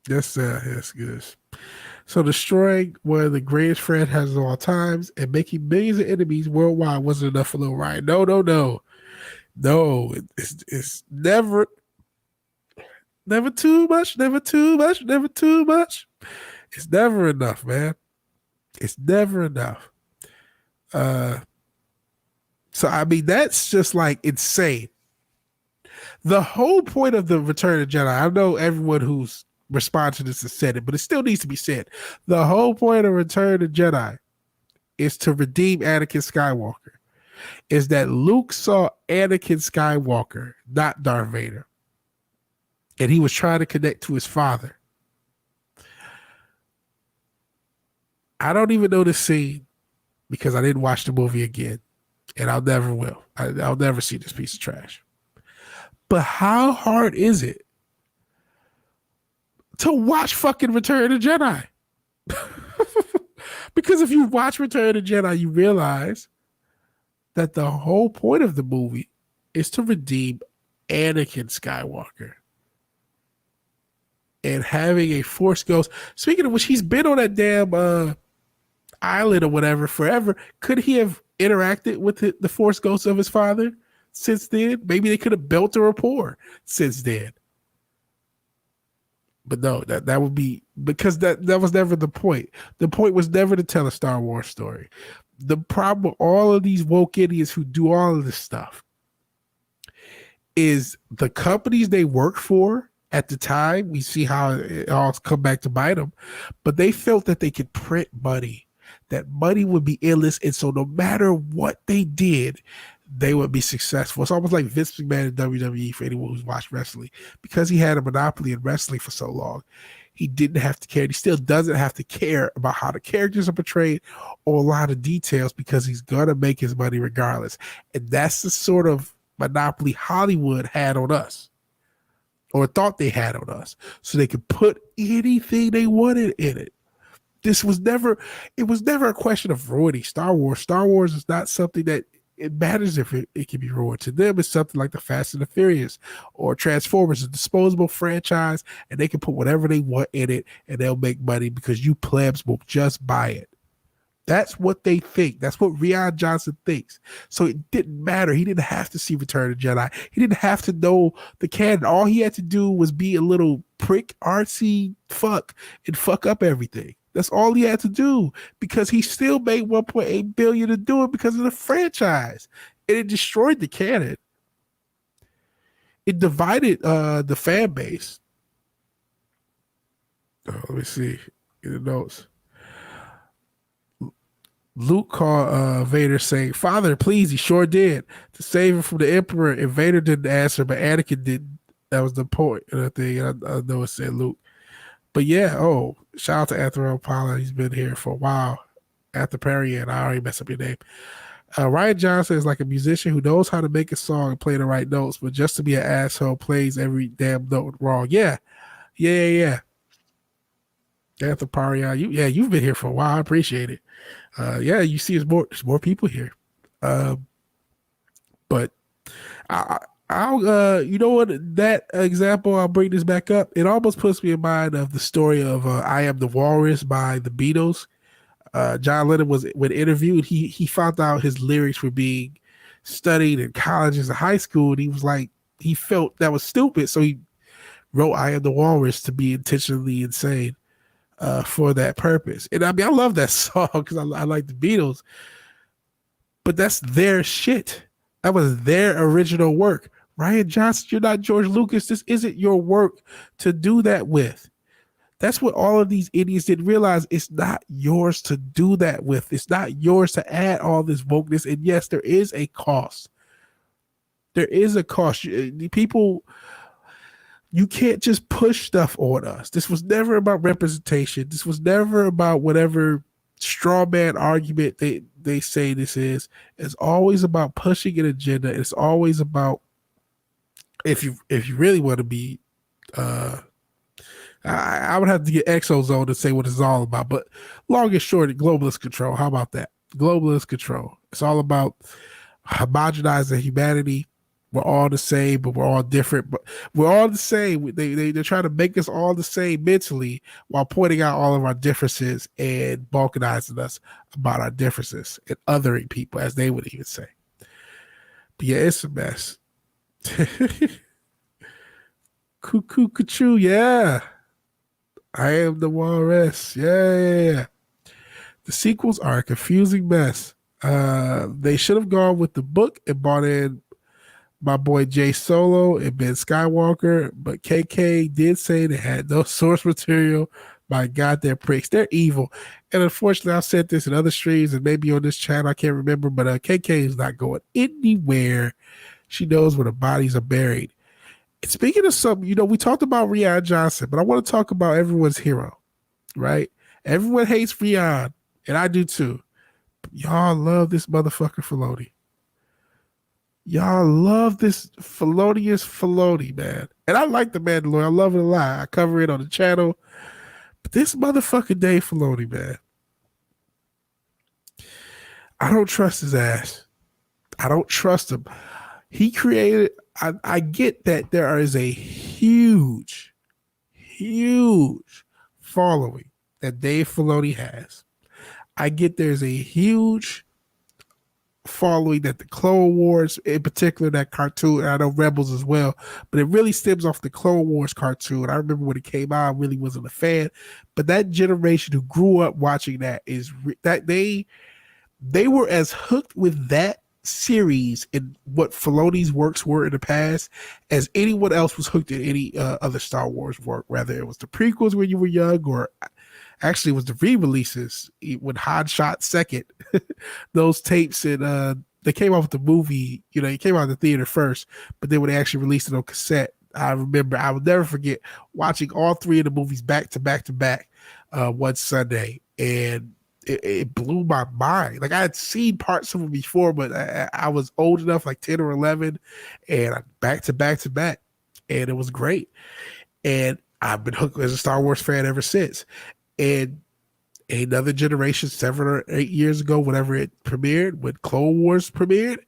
Speaker 1: That's good. So destroying one of the greatest franchises of all times and making millions of enemies worldwide wasn't enough for Lil Ryan. No. No, it's never too much, never too much, never too much. It's never enough, man. It's never enough. Uh, so I mean, that's just like insane. The whole point of the Return of the Jedi, I know everyone who's responded to this has said it, but it still needs to be said. The whole point of Return of the Jedi is to redeem Anakin Skywalker. Is that Luke saw Anakin Skywalker, not Darth Vader, and he was trying to connect to his father. I don't even know the scene because I didn't watch the movie again, and I'll never will. I'll never see this piece of trash. But how hard is it to watch fucking Return of the Jedi? Because if you watch Return of the Jedi, you realize that the whole point of the movie is to redeem Anakin Skywalker. And having a Force ghost. Speaking of which, he's been on that damn island or whatever forever. Could he have interacted with the Force ghost of his father since then? Maybe they could have built a rapport since then. But no, that would be because that was never the point. The point was never to tell a Star Wars story. The problem with all of these woke idiots who do all of this stuff is the companies they work for at the time. We see how it all come back to bite them, but they felt that they could print money, that money would be endless, and so no matter what they did, they would be successful. It's almost like Vince McMahon in WWE for anyone who's watched wrestling. Because he had a monopoly in wrestling for so long, he didn't have to care. He still doesn't have to care about how the characters are portrayed or a lot of details because he's going to make his money regardless. And that's the sort of monopoly Hollywood had on us, or thought they had on us, so they could put anything they wanted in it. It was never a question of ruining Star Wars. Star Wars is not something that it matters if it can be ruined. To them, it's something like the Fast and the Furious or Transformers, a disposable franchise, and they can put whatever they want in it and they'll make money because you plebs will just buy it. That's what they think. That's what Rian Johnson thinks. So it didn't matter. He didn't have to see Return of the Jedi. He didn't have to know the canon. All he had to do was be a little prick, artsy fuck and fuck up everything. That's all he had to do, because he still made $1.8 billion to do it because of the franchise. And it destroyed the canon. It divided the fan base. Let me see in the notes. Luke called Vader saying, "Father, please," he sure did, to save him from the Emperor. And Vader didn't answer, but Anakin didn't. That was the point of the thing. I know it said Luke. But yeah, shout out to Anthony Paula. He's been here for a while. After Perry, and I already messed up your name. Rian Johnson is like a musician who knows how to make a song and play the right notes, but just to be an asshole, plays every damn note wrong. Yeah. Anthroparian, you've been here for a while. I appreciate it. You see, there's more people here. But I'll you know what, that example, I'll bring this back up. It almost puts me in mind of the story of "I Am the Walrus" by the Beatles. John Lennon when interviewed, he found out his lyrics were being studied in colleges and high school, and he was like, he felt that was stupid, so he wrote "I Am the Walrus" to be intentionally insane for that purpose. And I mean, I love that song because I like the Beatles, but that's their shit. That was their original work. Rian Johnson, you're not George Lucas. This isn't your work to do that with. That's what all of these idiots didn't realize. It's not yours to do that with. It's not yours to add all this wokeness. And yes, there is a cost. There is a cost. People, you can't just push stuff on us. This was never about representation. This was never about whatever straw man argument they say this is. It's always about pushing an agenda. It's always about, if you really want to be, I would have to get Exozone to say what it's all about. But long and short, globalist control. How about that? Globalist control. It's all about homogenizing humanity. We're all the same, but we're all different. But we're all the same. They're trying to make us all the same mentally while pointing out all of our differences and balkanizing us about our differences and othering people, as they would even say. But yeah, it's a mess. Cuckoo, cuckoo, yeah. I am the walrus. Yeah, yeah, yeah. The sequels are a confusing mess. They should have gone with the book and brought in my boy Jay Solo and Ben Skywalker, but KK did say they had no source material. My God, they're pricks. They're evil. And unfortunately, I've said this in other streams and maybe on this channel, I can't remember, but KK is not going anywhere. She knows where the bodies are buried. And speaking of something, we talked about Rian Johnson, but I want to talk about everyone's hero, right? Everyone hates Rian, and I do too. But y'all love this motherfucker Filoni. Y'all love this felonious Filoni, man. And I like the Mandalorian. I love it a lot. I cover it on the channel. But this motherfucking Dave Filoni, man. I don't trust his ass. I don't trust him. He created, I get that there is a huge, huge following that Dave Filoni has. I get there's a huge following that the Clone Wars, in particular that cartoon, and I know Rebels as well, but it really stems off the Clone Wars cartoon. I remember when it came out, I really wasn't a fan, but that generation who grew up watching that that they were as hooked with that series and what Filoni's works were in the past as anyone else was hooked at any other Star Wars work, whether it was the prequels when you were young or actually it was the re-releases when Han shot second. Those tapes and they came out with the movie, it came out in the theater first, but then when they actually released it on cassette, I remember, I will never forget watching all three of the movies back to back to back one Sunday, and it blew my mind. Like I had seen parts of it before, but I was old enough, like 10 or 11, and back to back to back, and it was great. And I've been hooked as a Star Wars fan ever since. And another generation, 7 or 8 years ago, whenever it premiered, when Clone Wars premiered,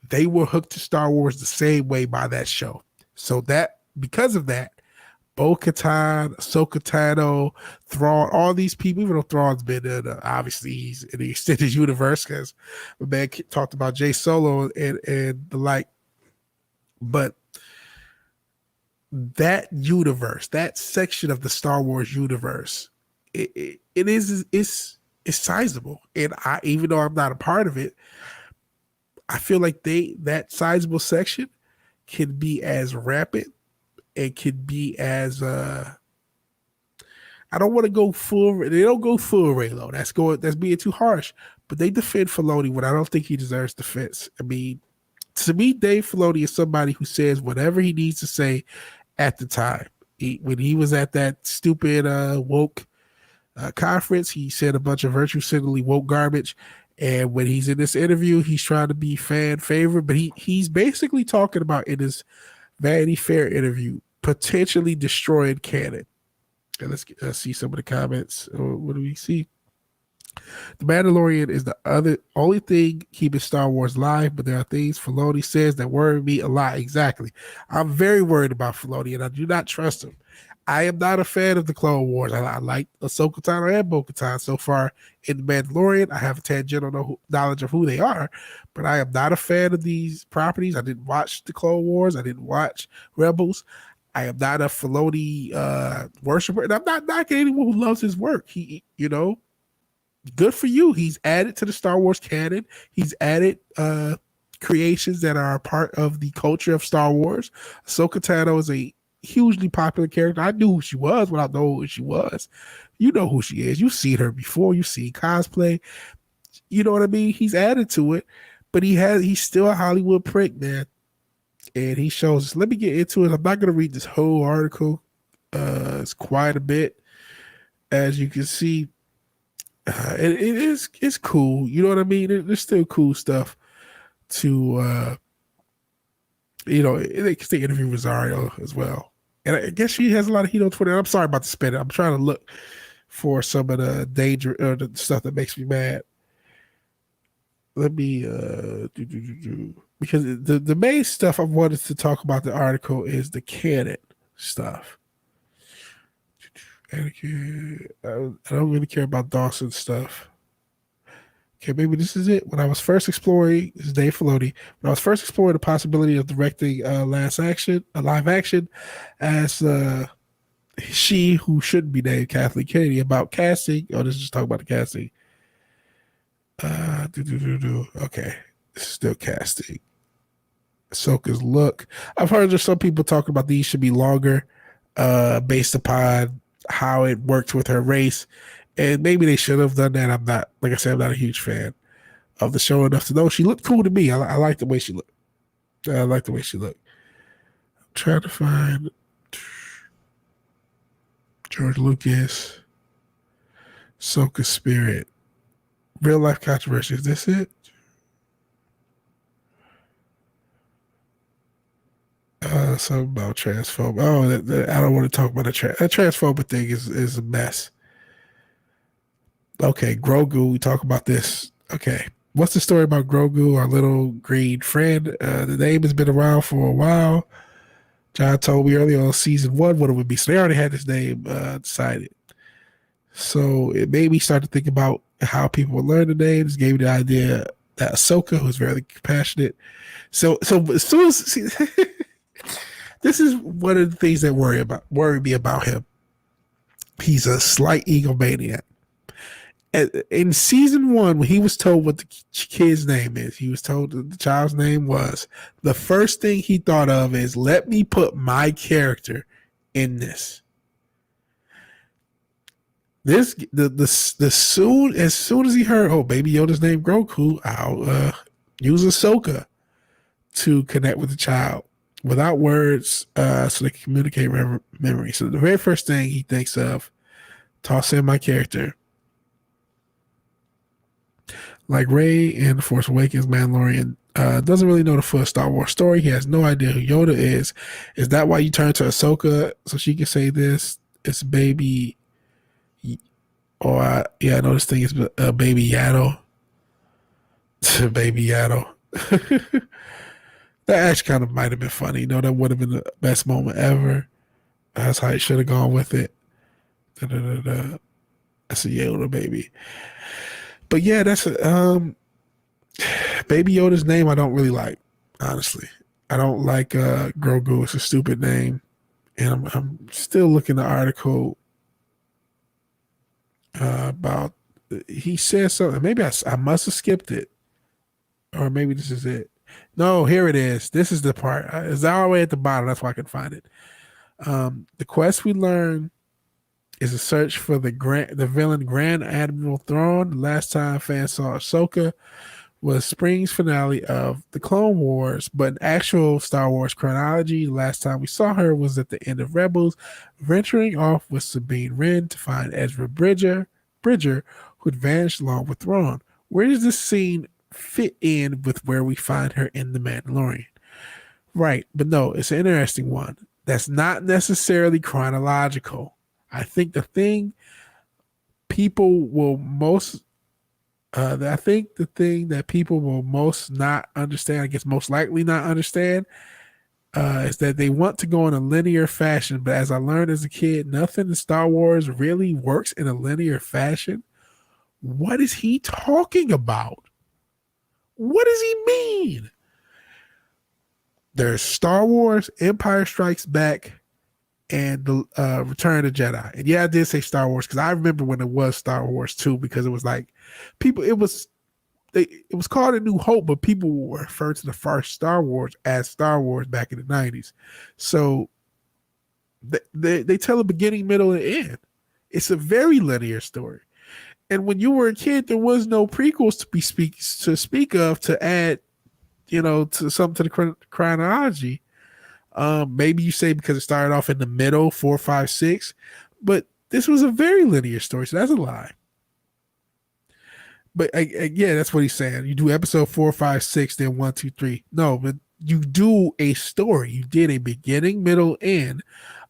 Speaker 1: they were hooked to Star Wars the same way by that show. So that, because of that, Bo-Katan, Ahsoka Tano, Thrawn, all these people, even though Thrawn's been in, obviously he's in the extended universe because the man talked about Jay Solo and the like. But that universe, that section of the Star Wars universe, it's sizable. And I, even though I'm not a part of it, I feel like that sizable section can be as rapid and can be as I don't want to go full. They don't go full Raylo. That's being too harsh. But they defend Filoni when I don't think he deserves defense. I mean, to me, Dave Filoni is somebody who says whatever he needs to say at the time. When he was at that stupid woke conference, he said a bunch of virtue signaling woke garbage. And when he's in this interview, he's trying to be fan favorite, but he's basically talking about in his Vanity Fair interview potentially destroying canon. And let's see some of the comments. What do we see? The Mandalorian is the only thing keeping Star Wars live, but there are things Filoni says that worry me a lot. Exactly. I'm very worried about Filoni, and I do not trust him. I am not a fan of the Clone Wars. I like Ahsoka Tano and Bo-Katan so far in The Mandalorian. I have a tangential knowledge of who they are, but I am not a fan of these properties. I didn't watch the Clone Wars. I didn't watch Rebels. I am not a Filoni worshiper, and I'm not knocking anyone who loves his work. Good for you. He's added to the Star Wars canon. He's added creations that are a part of the culture of Star Wars. Ahsoka Tano is a hugely popular character. I knew who she was without knowing who she was. You know who she is. You've seen her before. You've seen cosplay. You know what I mean? He's added to it, but he's still a Hollywood prick, man. And he shows us. Let me get into it. I'm not going to read this whole article. It's quite a bit, as you can see. It's cool. You know what I mean? There's still cool stuff to, they can interview Rosario as well. And I guess she has a lot of heat on Twitter. I'm sorry about the spin. I'm trying to look for some of the danger or the stuff that makes me mad. Let me because the main stuff I wanted to talk about the article is the canon stuff. I don't really care about Dawson's stuff. Okay, maybe this is it. When I was first exploring, this is Dave Filoni. When I was first exploring the possibility of directing live action, as she who shouldn't be named Kathleen Kennedy about casting. Oh, this is just talking about the casting. Okay, this is still casting. Ahsoka's look. I've heard there's some people talking about these should be longer, based upon how it worked with her race, and maybe they should have done that. I'm not, like I said, I'm not a huge fan of the show enough to know. She looked cool to me. I like the way she looked. I like the way she looked. I'm trying to find George Lucas, Ahsoka Spirit, real life controversy. Is this it? Something about transphobe. Oh, I don't want to talk about that transphobic thing is a mess. Okay, Grogu. We talk about this. Okay, what's the story about Grogu, our little green friend? The name has been around for a while. John told me earlier on season 1 what it would be. So they already had this name decided. So it made me start to think about how people would learn the names. Gave me the idea that Ahsoka, who's very compassionate. So as soon as this is one of the things that worry me about him. He's a slight egomaniac. In season 1, when he was told what the kid's name is, he was told that the child's name was, the first thing he thought of is, let me put my character in this. As soon as he heard, oh, Baby Yoda's name Grogu, I'll use Ahsoka to connect with the child without words, so they can communicate memory. So the very first thing he thinks of, toss in my character. Like Rey in The Force Awakens, Mandalorian doesn't really know the full Star Wars story. He has no idea who Yoda is. Is that why you turn to Ahsoka so she can say this? It's baby, or I know this thing is baby Yaddle. Baby Yaddle. That actually kind of might have been funny. You know, that would have been the best moment ever. That's how he should have gone with it. That's a Yoda baby. But yeah, that's Baby Yoda's name I don't really like, honestly. I don't like Grogu. It's a stupid name. And I'm still looking at the article about, he said something. Maybe I must have skipped it. Or maybe this is it. No, here it is. This is the part. It's all the way at the bottom. That's why I can find it. The quest we learn is a search for the villain Grand Admiral Thrawn. The last time fans saw Ahsoka was spring's finale of the Clone Wars, but in actual Star Wars chronology, the last time we saw her was at the end of Rebels, venturing off with Sabine Wren to find Ezra Bridger, who had vanished along with Thrawn. Where does this scene fit in with where we find her in The Mandalorian? Right, but no, it's an interesting one. That's not necessarily chronological. I think the thing people will most, I think the thing that people will most not understand, I guess most likely not understand, is that they want to go in a linear fashion. But as I learned as a kid, nothing in Star Wars really works in a linear fashion. What is he talking about? What does he mean? There's Star Wars, Empire Strikes Back, and the Return of the Jedi. And yeah, I did say Star Wars because I remember when it was Star Wars 2, because it was like it was called A New Hope, but people were referred to the first Star Wars as Star Wars back in the 90s. So they tell a beginning, middle, and end. It's a very linear story. And when you were a kid, there was no prequels to speak of to add, to something to the chronology. Maybe you say because it started off in the middle, 4, 5, 6, but this was a very linear story, so that's a lie. But yeah, that's what he's saying. You do episode 4, 5, 6, then 1, 2, 3. No, but you do a story. You did a beginning, middle, end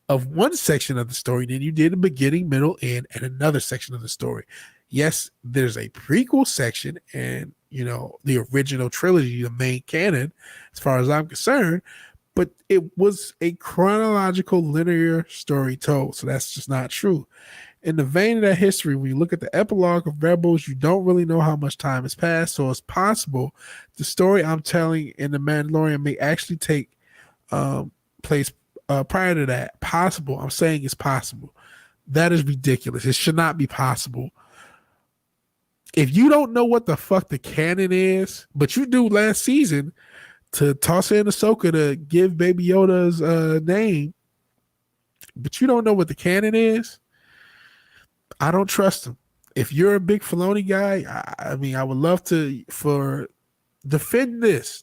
Speaker 1: of one section of the story. Then you did a beginning, middle, end, and another section of the story. Yes, there's a prequel section and, the original trilogy, the main canon, as far as I'm concerned, but it was a chronological linear story told. So that's just not true. In the vein of that history, when you look at the epilogue of Rebels, you don't really know how much time has passed. So it's possible the story I'm telling in The Mandalorian may actually take place prior to that. Possible. I'm saying it's possible. That is ridiculous. It should not be possible. If you don't know what the fuck the canon is, but you do last season to toss in Ahsoka to give Baby Yoda's name, but you don't know what the canon is, I don't trust him. If you're a big Filoni guy, I mean, I would love to defend this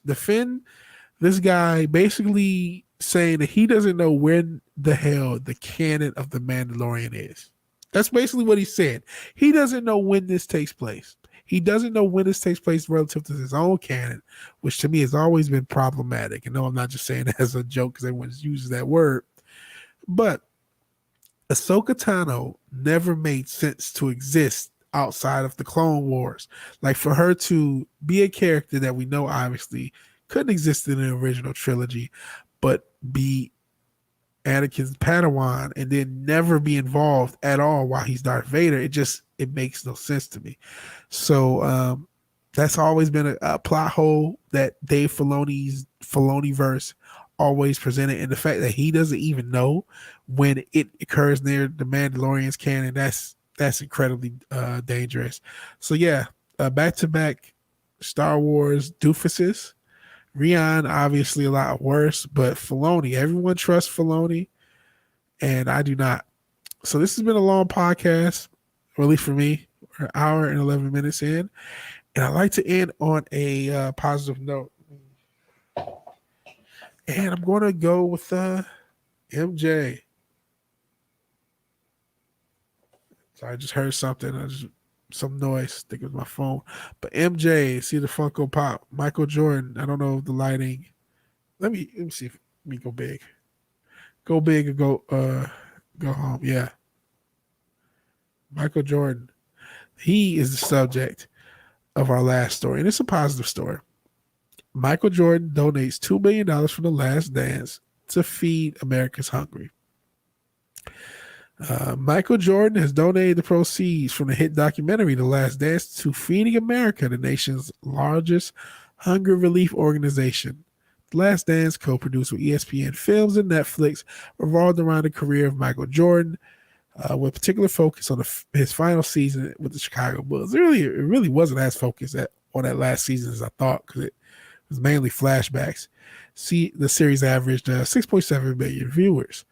Speaker 1: guy basically saying that he doesn't know when the hell the canon of the Mandalorian is. That's basically what he said. He doesn't know when this takes place. He doesn't know when this takes place relative to his own canon, which to me has always been problematic. And no, I'm not just saying that as a joke because everyone uses that word, but Ahsoka Tano never made sense to exist outside of the Clone Wars. Like for her to be a character that we know obviously couldn't exist in the original trilogy, but be Anakin's Padawan and then never be involved at all while he's Darth Vader, it makes no sense to me. So that's always been a plot hole that Dave Filoniverse always presented, and the fact that he doesn't even know when it occurs near the Mandalorian's canon, that's incredibly dangerous. So yeah, back-to-back Star Wars doofuses. Rian obviously a lot worse, but Filoni, everyone trusts Filoni, and I do not. So this has been a long podcast, or at least for me. We're an hour and 11 minutes in, and I like to end on a positive note. And I'm going to go with MJ. So I just heard something. Some noise. I think it was my phone. But MJ, see the Funko Pop. Michael Jordan. I don't know the lighting. Let me see if we go big. Go big or go home. Yeah. Michael Jordan. He is the subject of our last story. And it's a positive story. Michael Jordan donates $2 million from The Last Dance to feed America's hungry. Michael Jordan has donated the proceeds from the hit documentary The Last Dance to Feeding America, the nation's largest hunger relief organization. The Last Dance, co-produced with ESPN Films and Netflix, revolved around the career of Michael Jordan, with particular focus on his final season with the Chicago Bulls. It really wasn't as focused on that last season as I thought, because it was mainly flashbacks. See, the series averaged 6.7 million viewers.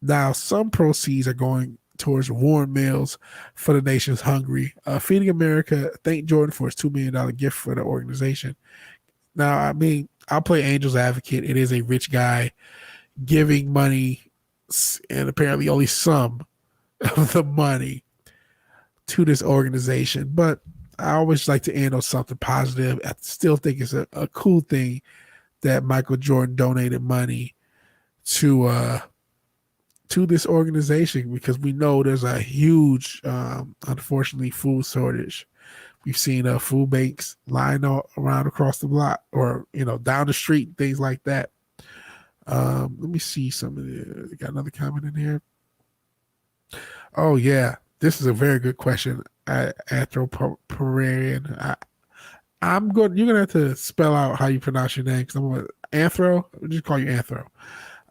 Speaker 1: Now, some proceeds are going towards warm meals for the nation's hungry. Feeding America thanked Jordan for his $2 million gift for the organization. Now, I mean, I'll play Angel's advocate. It is a rich guy giving money, and apparently only some of the money, to this organization. But I always like to end on something positive. I still think it's a cool thing that Michael Jordan donated money to this organization, because we know there's a huge, unfortunately, food shortage. We've seen food banks lying all around across the block, or down the street, things like that. Let me see some of the. Got another comment in here. Oh yeah, this is a very good question. Anthroparian. You're gonna have to spell out how you pronounce your name, because I'm gonna Anthro. I'll just call you Anthro.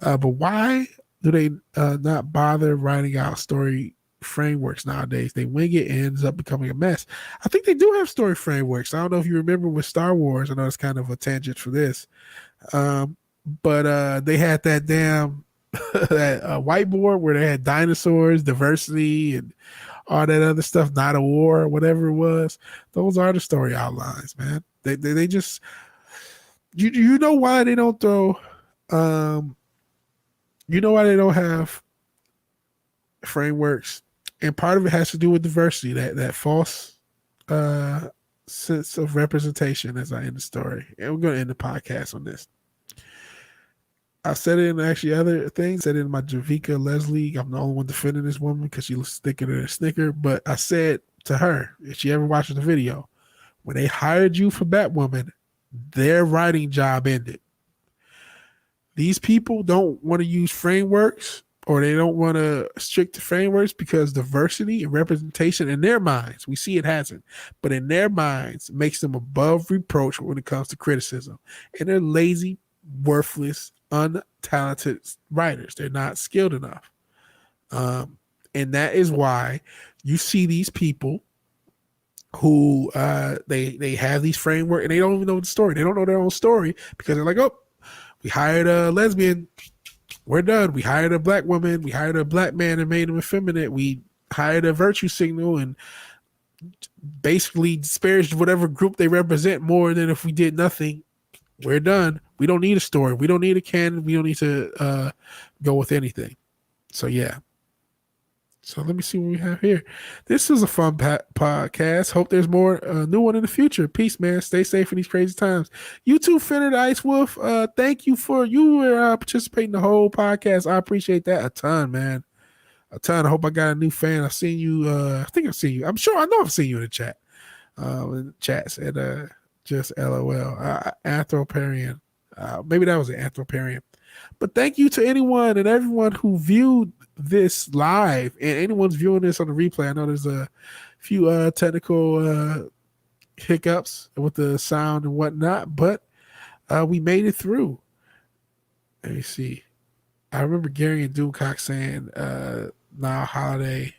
Speaker 1: But why do they not bother writing out story frameworks nowadays? They wing it and ends up becoming a mess. I think they do have story frameworks. I don't know if you remember with Star Wars. I know it's kind of a tangent for this. But they had that damn that whiteboard where they had dinosaurs, diversity, and all that other stuff, not a war, whatever it was. Those are the story outlines, man. They just, you know why they don't throw you know why they don't have frameworks, and part of it has to do with diversity, that false sense of representation, as I end the story. And we're going to end the podcast on this. I said it in actually other things. I said it in my Javika Leslie. I'm the only one defending this woman because she looks thicker than a Snicker. But I said to her, if she ever watches the video, when they hired you for Batwoman, their writing job ended. These people don't want to use frameworks or they don't want to strict the frameworks because diversity and representation in their minds, we see it hasn't, but in their minds makes them above reproach when it comes to criticism. And they're lazy, worthless, untalented writers. They're not skilled enough. And that is why you see these people who they have these framework and they don't even know the story. They don't know their own story because they're like, oh, we hired a lesbian, we're done. We hired a black woman, we hired a black man and made him effeminate. We hired a virtue signal and basically disparaged whatever group they represent more than if we did nothing. We're done. We don't need a story. We don't need a canon. We don't need to go with anything. So yeah. So let me see what we have here. This is a fun podcast. Hope there's more new one in the future. Peace, man. Stay safe in these crazy times. You too, Finner the Ice Wolf. Thank you for you were participating in the whole podcast. I appreciate that a ton, man. A ton. I hope I got a new fan. I've seen you. I think I've seen you. I'm sure I know I've seen you in the chat. In the chat said just LOL. Anthroparian. Maybe that was an Anthroparian. But thank you to anyone and everyone who viewed this live and anyone's viewing this on the replay. I know there's a few technical hiccups with the sound and whatnot, but we made it through. Let me see. I remember Gary and Doomcock saying now Holiday.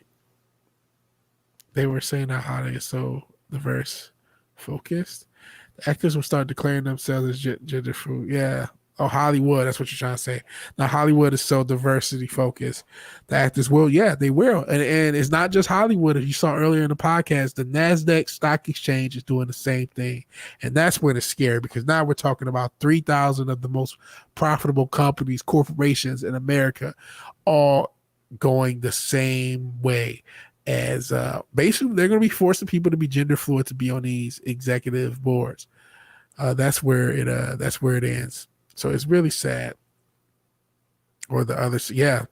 Speaker 1: They were saying now Holiday is so diverse focused. The actors will start declaring themselves as gender fluid. Yeah. Oh, Hollywood. That's what you're trying to say. Now, Hollywood is so diversity focused. The actors will. Yeah, they will. And it's not just Hollywood. As you saw earlier in the podcast, the NASDAQ stock exchange is doing the same thing. And that's when it's scary because now we're talking about 3,000 of the most profitable companies, corporations in America, all going the same way. As basically, they're going to be forcing people to be gender fluid to be on these executive boards. That's where it ends. So it's really sad. Or the others, yeah.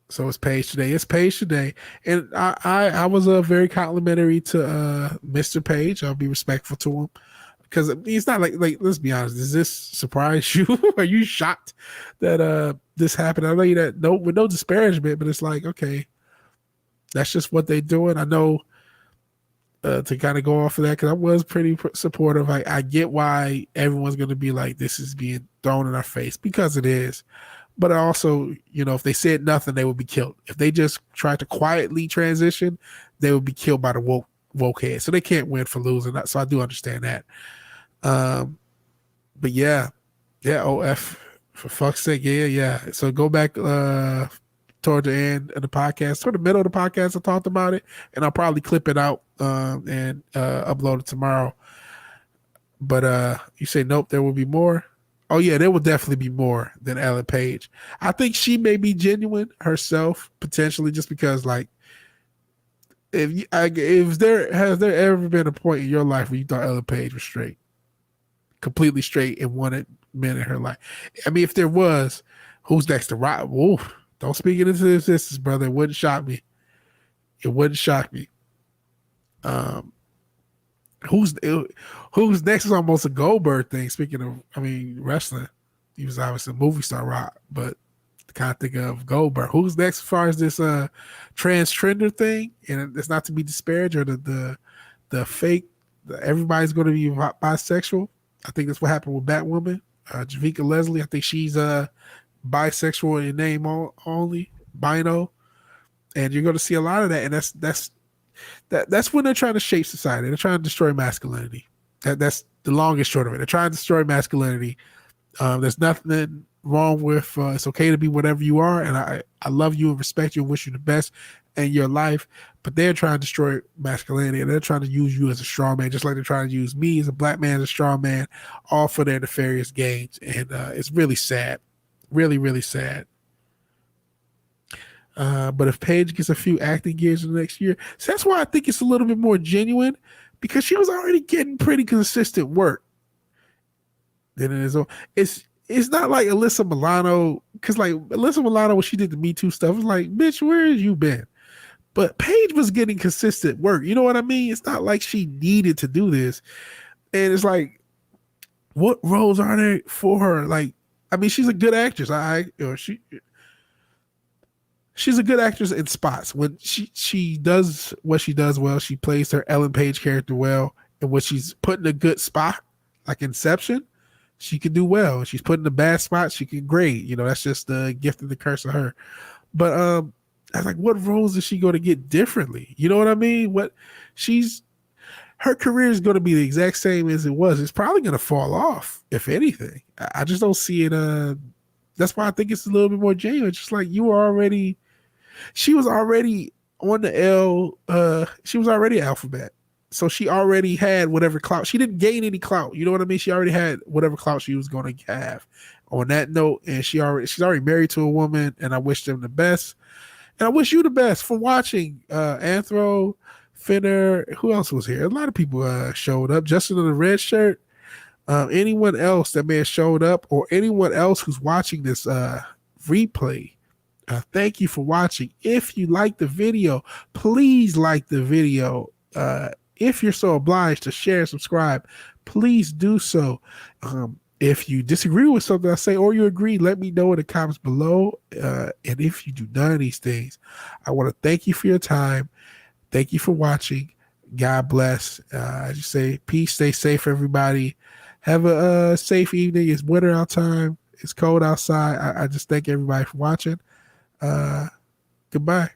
Speaker 1: So it's Page Today. It's Page Today, and I was very complimentary to Mr. Page. I'll be respectful to him because it's not like let's be honest. Does this surprise you? Are you shocked that this happened? I know you that with no disparagement, but it's like okay. That's just what they're doing. I know to kind of go off of that because I was pretty supportive. I get why everyone's going to be like, this is being thrown in our face because it is. But also, if they said nothing, they would be killed. If they just tried to quietly transition, they would be killed by the woke head. So they can't win for losing. So I do understand that. But yeah, OF for fuck's sake. Yeah. So go back toward the end of the podcast, toward the middle of the podcast, I talked about it, and I'll probably clip it out and upload it tomorrow. But you say nope, there will be more. Oh yeah, there will definitely be more than Ellen Page. I think she may be genuine herself, potentially, just because like, if there has there ever been a point in your life where you thought Ellen Page was straight, completely straight, and wanted men in her life? I mean, if there was, who's next to Rob? Wolf. Don't speak it into existence, brother. It wouldn't shock me. It wouldn't shock me. Who's next is almost a Goldberg thing. Speaking of, wrestling. He was obviously a movie star, Rock, but I can't think of Goldberg. Who's next as far as this transgender thing? And it's not to be disparaged or the fake. Everybody's going to be bisexual. I think that's what happened with Batwoman. Javicia Leslie. I think she's bisexual in name only, bino, and you're going to see a lot of that, and that's when they're trying to shape society. They're trying to destroy masculinity. That's the longest short of it. They're trying to destroy masculinity. There's nothing wrong with it's okay to be whatever you are, and I love you and respect you and wish you the best in your life, but they're trying to destroy masculinity, and they're trying to use you as a straw man, just like they're trying to use me as a black man as a straw man, all for their nefarious gains, and it's really sad. Really, really sad. But if Paige gets a few acting gigs in the next year, so that's why I think it's a little bit more genuine, because she was already getting pretty consistent work. Then it's not like Alyssa Milano, because like Alyssa Milano, when she did the Me Too stuff, was like, bitch, where have you been? But Paige was getting consistent work. You know what I mean? It's not like she needed to do this. And it's like, what roles are there for her? Like, I mean, she's a good actress. She's a good actress in spots. When she does what she does well, she plays her Ellen Page character well, and when she's put in a good spot, like Inception, she can do well. When she's put in a bad spot, she can grade. You know, that's just the gift and the curse of her. But I was like, what roles is she going to get differently? You know what I mean? Her career is going to be the exact same as it was. It's probably going to fall off, if anything. I just don't see it. That's why I think it's a little bit more genuine. Just like she was already on the L. She was already Alphabet, so she already had whatever clout. She didn't gain any clout. You know what I mean? She already had whatever clout she was going to have. On that note, and she's already married to a woman, and I wish them the best. And I wish you the best for watching. Anthro, Finner, who else was here? A lot of people showed up. Justin in the red shirt. Anyone else that may have showed up, or anyone else who's watching this replay, thank you for watching. If you like the video, please like the video. If you're so obliged to share and subscribe, please do so. If you disagree with something I say or you agree, let me know in the comments below. And if you do none of these things, I want to thank you for your time. Thank you for watching. God bless. I just say peace. Stay safe, everybody. Have a safe evening. It's winter out time. It's cold outside. I just thank everybody for watching. Goodbye.